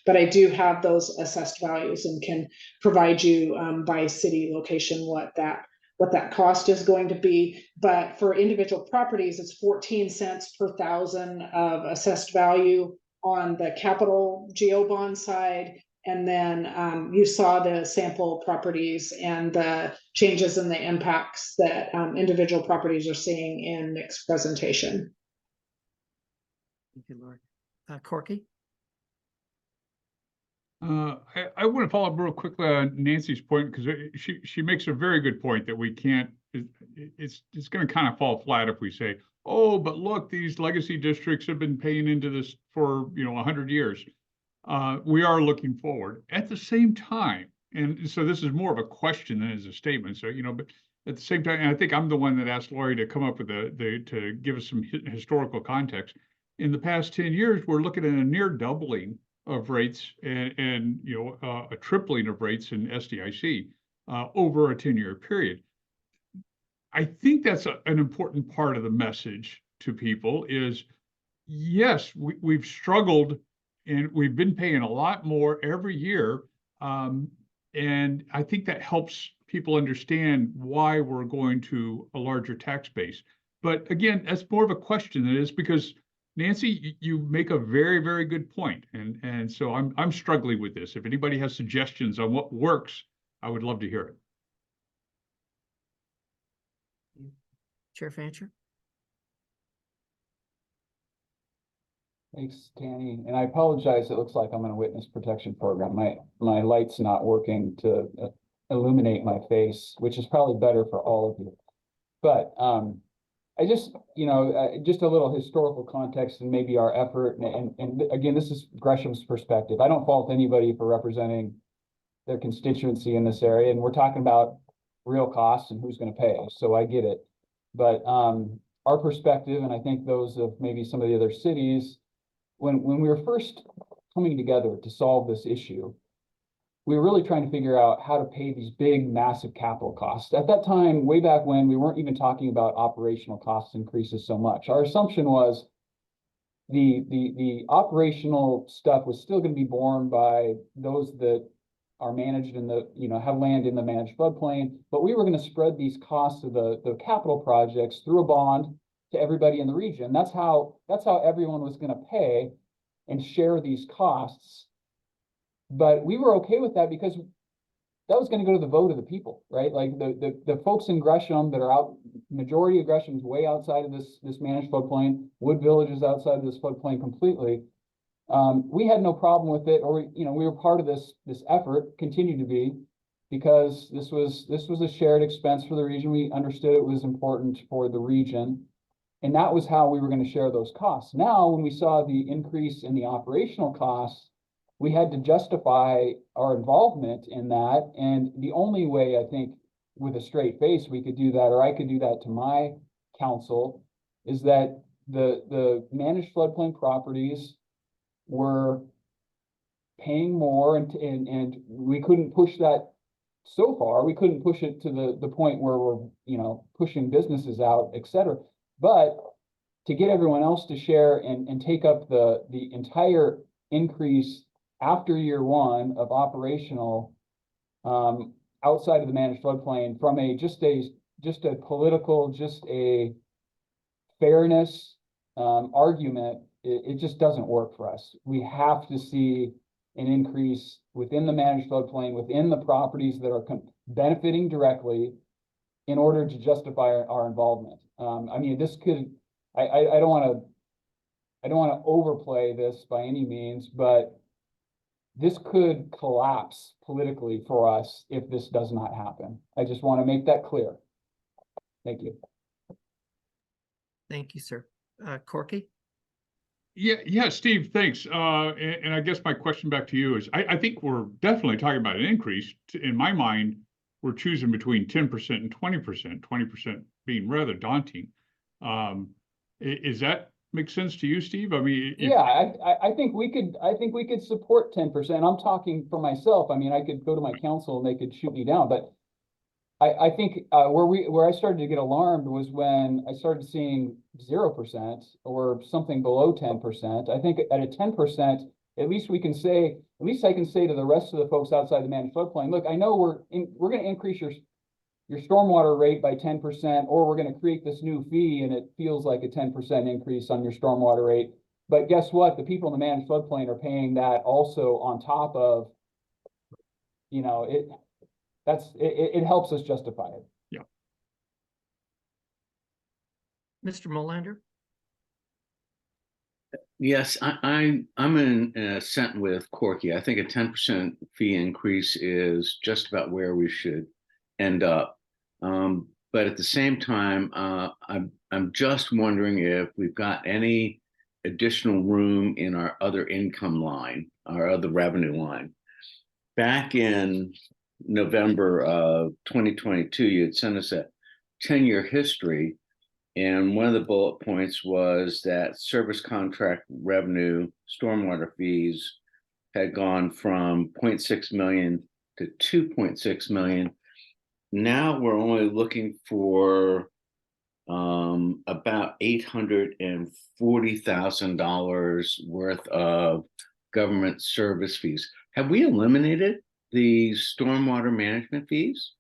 But I do have those assessed values and can provide you by city location what that cost is going to be. But for individual properties, it's 14 cents per thousand of assessed value on the capital geo bond side. And then you saw the sample properties and the changes in the impacts that individual properties are seeing in Nick's presentation. Thank you, Lori. Corky? I want to follow up real quickly on Nancy's point, because she makes a very good point that we can't, it's going to kind of fall flat if we say, oh, but look, these legacy districts have been paying into this for 100 years. We are looking forward at the same time. And so this is more of a question than is a statement. So, but at the same time, and I think I'm the one that asked Lori to come up with to give us some historical context. In the past 10 years, we're looking at a near doubling of rates and a tripling of rates in SDIC over a 10-year period. I think that's an important part of the message to people is, yes, we've struggled and we've been paying a lot more every year. And I think that helps people understand why we're going to a larger tax base. But again, that's more of a question than it is, because Nancy, you make a very, very good point. And so I'm struggling with this. If anybody has suggestions on what works, I would love to hear it. Chair Fancher? Thanks, Danny. And I apologize. It looks like I'm in a witness protection program. My light's not working to illuminate my face, which is probably better for all of you. But I just, just a little historical context and maybe our effort. And again, this is Gresham's perspective. I don't fault anybody for representing their constituency in this area. And we're talking about real costs and who's going to pay. So I get it. But our perspective, and I think those of maybe some of the other cities, when we were first coming together to solve this issue, we were really trying to figure out how to pay these big, massive capital costs. At that time, way back when, we weren't even talking about operational cost increases so much. Our assumption was the operational stuff was still going to be borne by those that are managed in the, have land in the managed floodplain, but we were going to spread these costs of the capital projects through a bond to everybody in the region. That's how everyone was going to pay and share these costs. But we were okay with that because that was going to go to the vote of the people, right? Like the folks in Gresham that are out, majority of Gresham is way outside of this managed floodplain. Wood Village is outside of this floodplain completely. We had no problem with it, or we were part of this effort, continue to be, because this was a shared expense for the region. We understood it was important for the region, and that was how we were going to share those costs. Now, when we saw the increase in the operational costs, we had to justify our involvement in that, and the only way, I think, with a straight face we could do that, or I could do that to my council, is that the managed floodplain properties were paying more, and we couldn't push that so far. We couldn't push it to the point where we're pushing businesses out, et cetera. But to get everyone else to share and take up the entire increase after year one of operational outside of the managed floodplain from just a political, just a fairness argument, it just doesn't work for us. We have to see an increase within the managed floodplain, within the properties that are benefiting directly, in order to justify our involvement. I mean, this could, I don't want to overplay this by any means, but this could collapse politically for us if this does not happen. I just want to make that clear. Thank you. Thank you, sir. Corky? Yeah, Steve, thanks. And I guess my question back to you is, I think we're definitely talking about an increase. In my mind, we're choosing between 10% and 20%, 20% being rather daunting. Is that make sense to you, Steve? I mean, if- Yeah, I think we could support 10%. I'm talking for myself. I mean, I could go to my council and they could shoot me down, but I think where I started to get alarmed was when I started seeing 0% or something below 10%. I think at a 10%, at least we can say, at least I can say to the rest of the folks outside the managed floodplain, look, I know we're going to increase your stormwater rate by 10%, or we're going to create this new fee and it feels like a 10% increase on your stormwater rate. But guess what? The people in the managed floodplain are paying that also on top of, you know, it helps us justify it. Yeah. Mr. Molander? Yes, I'm in assent with Corky. I think a 10% fee increase is just about where we should end up. But at the same time, I'm just wondering if we've got any additional room in our other income line, our other revenue line. Back in November of 2022, you had sent us a 10-year history. And one of the bullet points was that service contract revenue, stormwater fees had gone from 0.6 million to 2.6 million. Now we're only looking for about $840,000 worth of government service fees. Have we eliminated the stormwater management fees?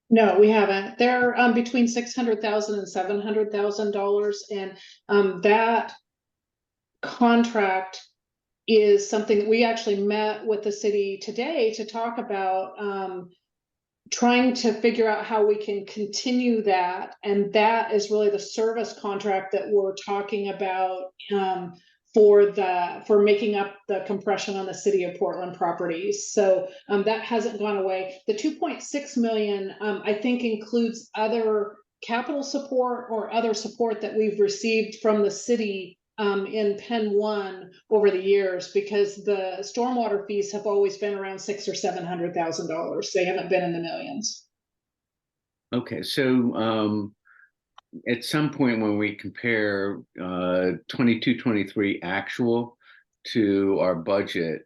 No, we haven't. They're between $600,000 and $700,000, and that contract is something that we actually met with the city today to talk about, trying to figure out how we can continue that, and that is really the service contract that we're talking about for making up the compression on the city of Portland properties. So that hasn't gone away. The 2.6 million, I think, includes other capital support or other support that we've received from the city in Pen 1 over the years, because the stormwater fees have always been around $600,000 or $700,000. They haven't been in the millions. Okay, so at some point when we compare 22-23 actual to our budget,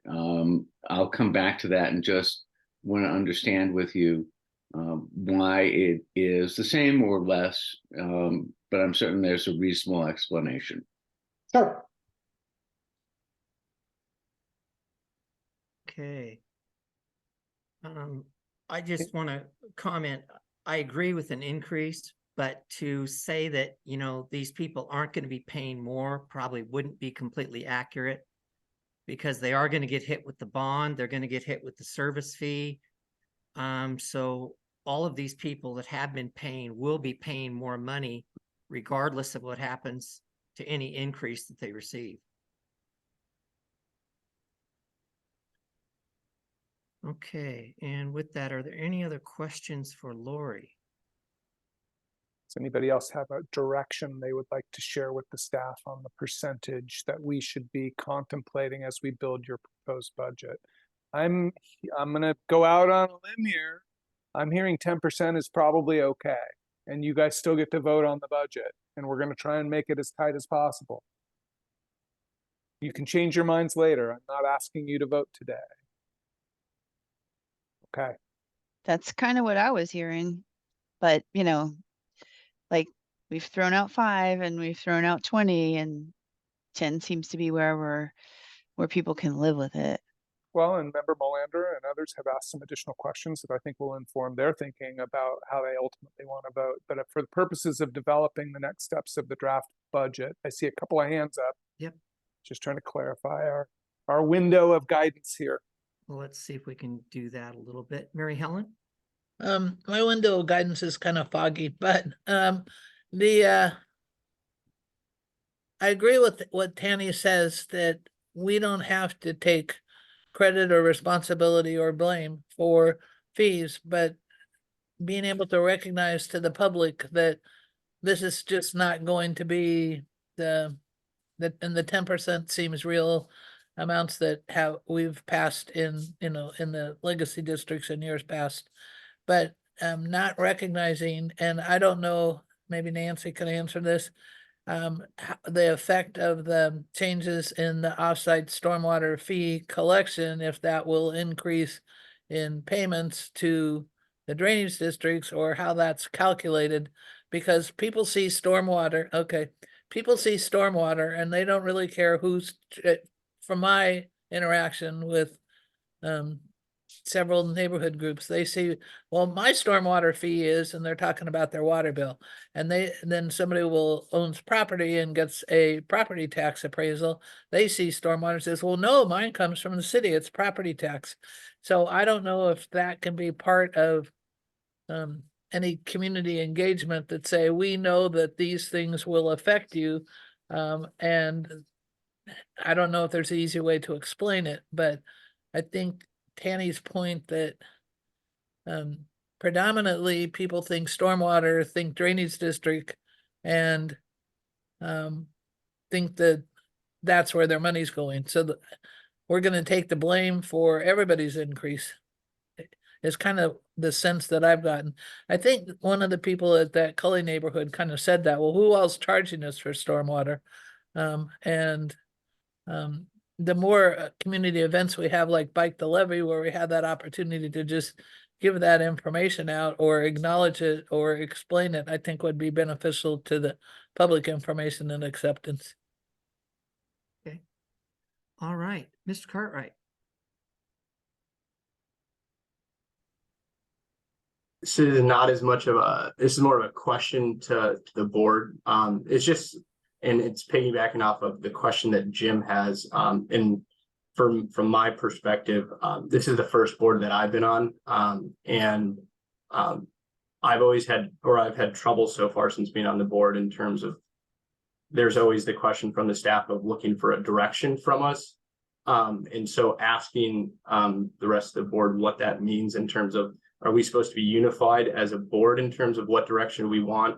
I'll come back to that and just want to understand with you why it is the same or less, but I'm certain there's a reasonable explanation. Sure. Okay. I just want to comment. I agree with an increase, but to say that, you know, these people aren't going to be paying more probably wouldn't be completely accurate, because they are going to get hit with the bond. They're going to get hit with the service fee. So all of these people that have been paying will be paying more money regardless of what happens to any increase that they receive. Okay, and with that, are there any other questions for Lori? Does anybody else have a direction they would like to share with the staff on the percentage that we should be contemplating as we build your proposed budget? I'm gonna go out on a limb here. I'm hearing 10% is probably okay, and you guys still get to vote on the budget, and we're gonna try and make it as tight as possible. You can change your minds later. I'm not asking you to vote today. Okay. That's kind of what I was hearing. But, you know, like, we've thrown out 5 and we've thrown out 20, and 10 seems to be where people can live with it. Well, and Member Molander and others have asked some additional questions that I think will inform their thinking about how they ultimately want to vote. But for the purposes of developing the next steps of the draft budget, I see a couple of hands up. Yep. Just trying to clarify our window of guidance here. Well, let's see if we can do that a little bit. Mary Helen? My window of guidance is kind of foggy, but I agree with what Tanny says, that we don't have to take credit or responsibility or blame for fees, but being able to recognize to the public that this is just not going to be and the 10% seems real amounts that we've passed in the legacy districts in years past, but not recognizing, and I don't know, maybe Nancy can answer this, the effect of the changes in the offsite stormwater fee collection, if that will increase in payments to the drainage districts, or how that's calculated, because people see stormwater, people see stormwater and they don't really care who's, from my interaction with several neighborhood groups, they see, well, my stormwater fee is, and they're talking about their water bill. And then somebody owns property and gets a property tax appraisal. They see stormwater and says, well, no, mine comes from the city, it's property tax. So I don't know if that can be part of any community engagement that say, we know that these things will affect you. And I don't know if there's an easy way to explain it, but I think Tanny's point that predominantly people think stormwater, think drainage district, and think that that's where their money's going. So we're going to take the blame for everybody's increase. Is kind of the sense that I've gotten. I think one of the people at that Cully neighborhood kind of said that, well, who else charging us for stormwater? The more community events we have, like Bike the Levee, where we have that opportunity to just give that information out or acknowledge it or explain it, I think would be beneficial to the public information and acceptance. Okay. All right, Mr. Cartwright. This is not as much of this is more of a question to the board. It's just, and it's piggybacking off of the question that Jim has. And from my perspective, this is the first board that I've been on. I've always had, or I've had trouble so far since being on the board in terms of, there's always the question from the staff of looking for a direction from us. And so asking the rest of the board what that means in terms of, are we supposed to be unified as a board in terms of what direction we want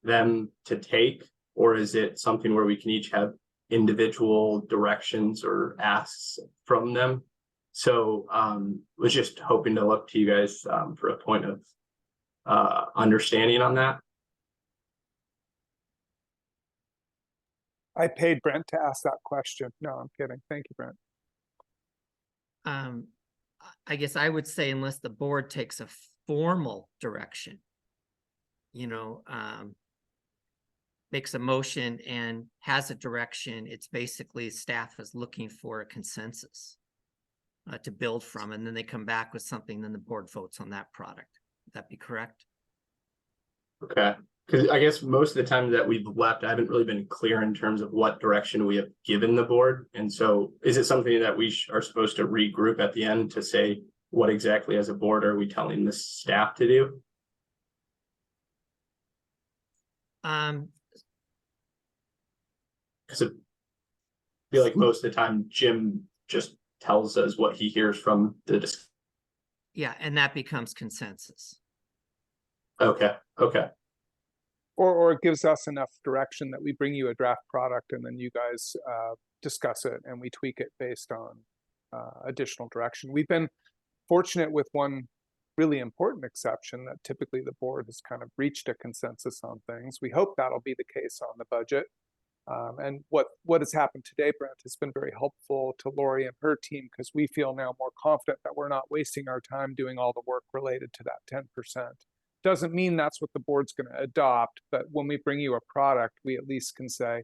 them to take? Or is it something where we can each have individual directions or asks from them? So was just hoping to look to you guys for a point of understanding on that. I paid Brent to ask that question. No, I'm kidding. Thank you, Brent. I guess I would say, unless the board takes a formal direction, makes a motion and has a direction, it's basically staff is looking for a consensus to build from, and then they come back with something, then the board votes on that product. Would that be correct? Okay, because I guess most of the time that we've left, I haven't really been clear in terms of what direction we have given the board. And so is it something that we are supposed to regroup at the end to say what exactly as a board are we telling the staff to do? Because I feel like most of the time Jim just tells us what he hears from the. Yeah, and that becomes consensus. Okay. Or it gives us enough direction that we bring you a draft product and then you guys discuss it and we tweak it based on additional direction. We've been fortunate with one really important exception that typically the board has kind of reached a consensus on things. We hope that'll be the case on the budget. And what has happened today, Brent, has been very helpful to Lori and her team, because we feel now more confident that we're not wasting our time doing all the work related to that 10%. Doesn't mean that's what the board's going to adopt, but when we bring you a product, we at least can say,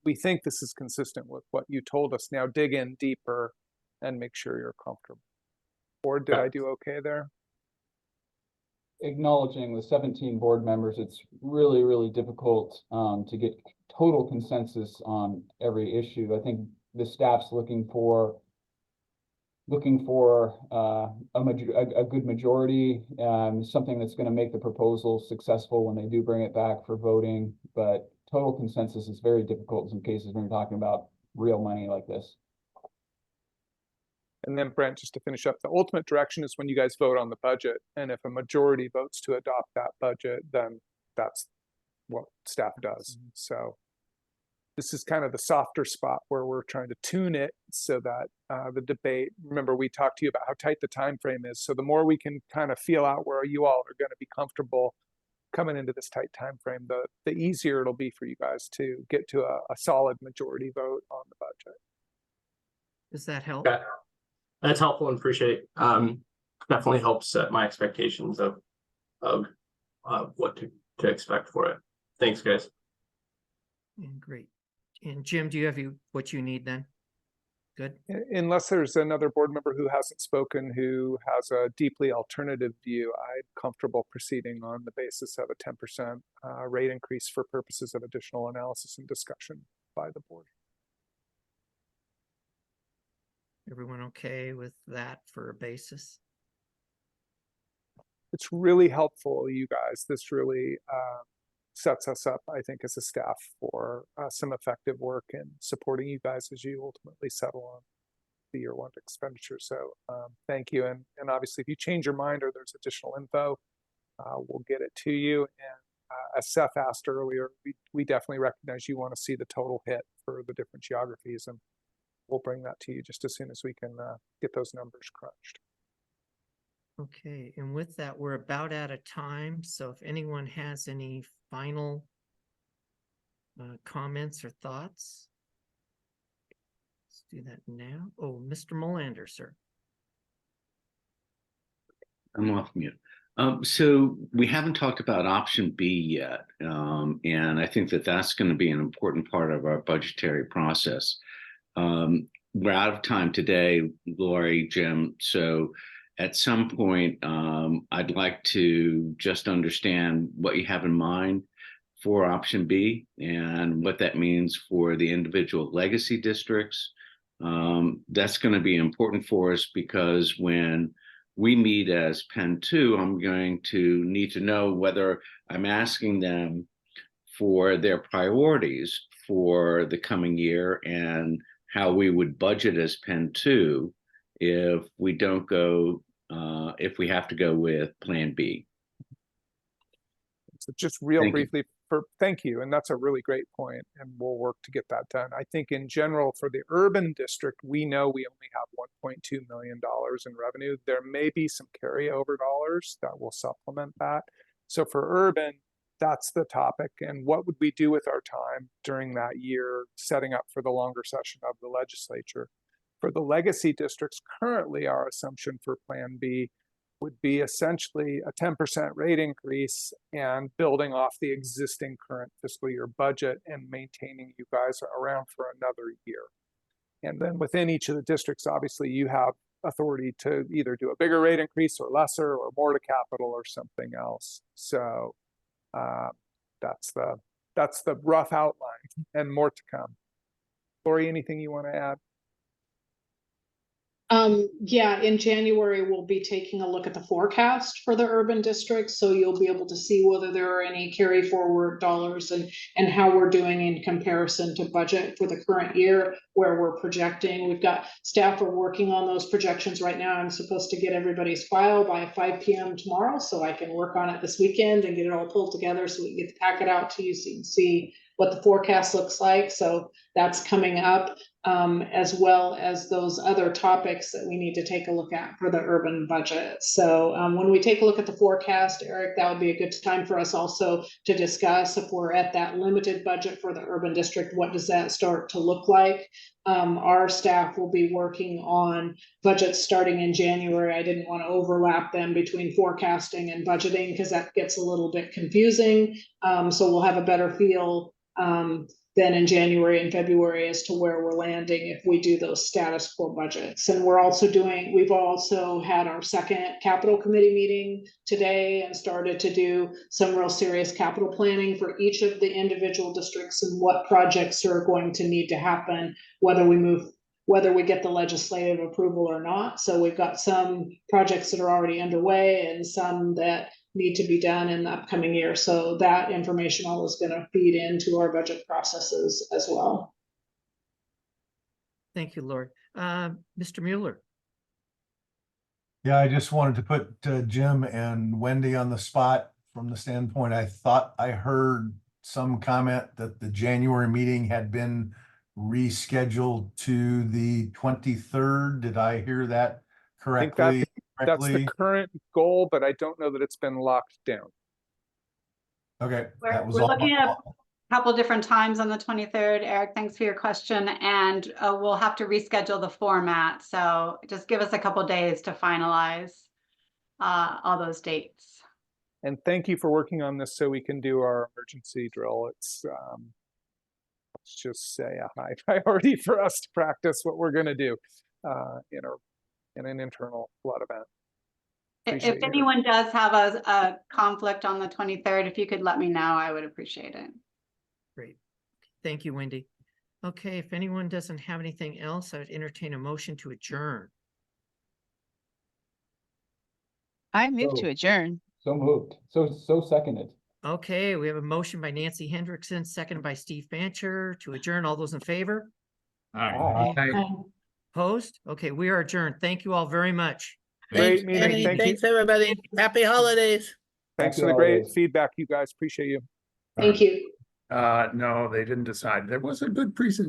we think this is consistent with what you told us. Now dig in deeper and make sure you're comfortable. Or did I do okay there? Acknowledging the 17 board members, it's really, really difficult to get total consensus on every issue. I think the staff's looking for a good majority, something that's going to make the proposal successful when they do bring it back for voting. But total consensus is very difficult in some cases when you're talking about real money like this. And then Brent, just to finish up, the ultimate direction is when you guys vote on the budget. And if a majority votes to adopt that budget, then that's what staff does. So this is kind of the softer spot where we're trying to tune it so that the debate, remember we talked to you about how tight the time frame is. So the more we can kind of feel out where you all are going to be comfortable coming into this tight time frame, the easier it'll be for you guys to get to a solid majority vote on the budget. Does that help? Okay. That's helpful and appreciate. Definitely helps set my expectations of what to expect for it. Thanks, guys. Great. And Jim, do you have what you need then? Good. Unless there's another board member who hasn't spoken who has a deeply alternative view, I'm comfortable proceeding on the basis of a 10% rate increase for purposes of additional analysis and discussion by the board. Everyone okay with that for a basis? It's really helpful, you guys. This really sets us up, I think, as a staff for some effective work in supporting you guys as you ultimately settle on the year one expenditure. So thank you. And obviously, if you change your mind or there's additional info, we'll get it to you. And as Seth asked earlier, we definitely recognize you want to see the total hit for the different geographies, and we'll bring that to you just as soon as we can get those numbers crunched. Okay, and with that, we're about out of time. So if anyone has any final comments or thoughts, let's do that now. Oh, Mr. Molander, sir. I'm off mute. So we haven't talked about option B yet, and I think that that's going to be an important part of our budgetary process. We're out of time today, Lori, Jim, so at some point, I'd like to just understand what you have in mind for option B and what that means for the individual legacy districts. That's going to be important for us because when we meet as Penn 2, I'm going to need to know whether I'm asking them for their priorities for the coming year and how we would budget as Penn 2 if we don't go, if we have to go with Plan B. So just real briefly, thank you. And that's a really great point, and we'll work to get that done. I think in general for the urban district, we know we only have $1.2 million in revenue. There may be some carryover dollars that will supplement that. So for urban, that's the topic. And what would we do with our time during that year, setting up for the longer session of the legislature? For the legacy districts, currently our assumption for Plan B would be essentially a 10% rate increase and building off the existing current fiscal year budget and maintaining you guys around for another year. And then within each of the districts, obviously you have authority to either do a bigger rate increase or lesser or more to capital or something else. So that's the rough outline and more to come. Lori, anything you want to add? Yeah, in January, we'll be taking a look at the forecast for the urban districts. So you'll be able to see whether there are any carry forward dollars and how we're doing in comparison to budget for the current year, where we're projecting. We've got staff are working on those projections right now. I'm supposed to get everybody's file by 5 p.m. tomorrow, so I can work on it this weekend and get it all pulled together so we can get the packet out to you so you can see what the forecast looks like. So that's coming up, as well as those other topics that we need to take a look at for the urban budget. So when we take a look at the forecast, Eric, that would be a good time for us also to discuss if we're at that limited budget for the urban district, what does that start to look like? Our staff will be working on budgets starting in January. I didn't want to overlap them between forecasting and budgeting because that gets a little bit confusing. So we'll have a better feel then in January and February as to where we're landing if we do those status quo budgets. And we've also had our second capital committee meeting today and started to do some real serious capital planning for each of the individual districts and what projects are going to need to happen, whether we get the legislative approval or not. So we've got some projects that are already underway and some that need to be done in the upcoming year. So that information all is going to feed into our budget processes as well. Thank you, Lori. Mr. Mueller. Yeah, I just wanted to put Jim and Wendy on the spot from the standpoint. I thought I heard some comment that the January meeting had been rescheduled to the 23rd. Did I hear that correctly? That's the current goal, but I don't know that it's been locked down. Okay, We're, that was we're all. looking at a couple different times on the 23rd. Eric, thanks for your question. And we'll have to reschedule the format. So just give us a couple days to finalize all those dates. And thank you for working on this so we can do our emergency drill. It's, let's just say, a high priority for us to practice what we're going to do in an internal flood event. Appreciate If you. anyone does have a conflict on the 23rd, if you could let me know, I would appreciate it. Great. Thank you, Wendy. Okay, if anyone doesn't have anything else, I would entertain a motion to adjourn. I move to adjourn. So moved. So seconded. Okay, we have a motion by Nancy Hendrickson, seconded by Steve Fancher to adjourn. All those in favor? Aye. Opposed? Okay, we are adjourned. Thank you all very much. Great Thanks, meeting. Annie. Thank you. Thanks, everybody. Happy holidays. Thanks Happy for the great holidays. feedback, you guys. Appreciate you. Thank you. No, they didn't decide. There was a good presentation.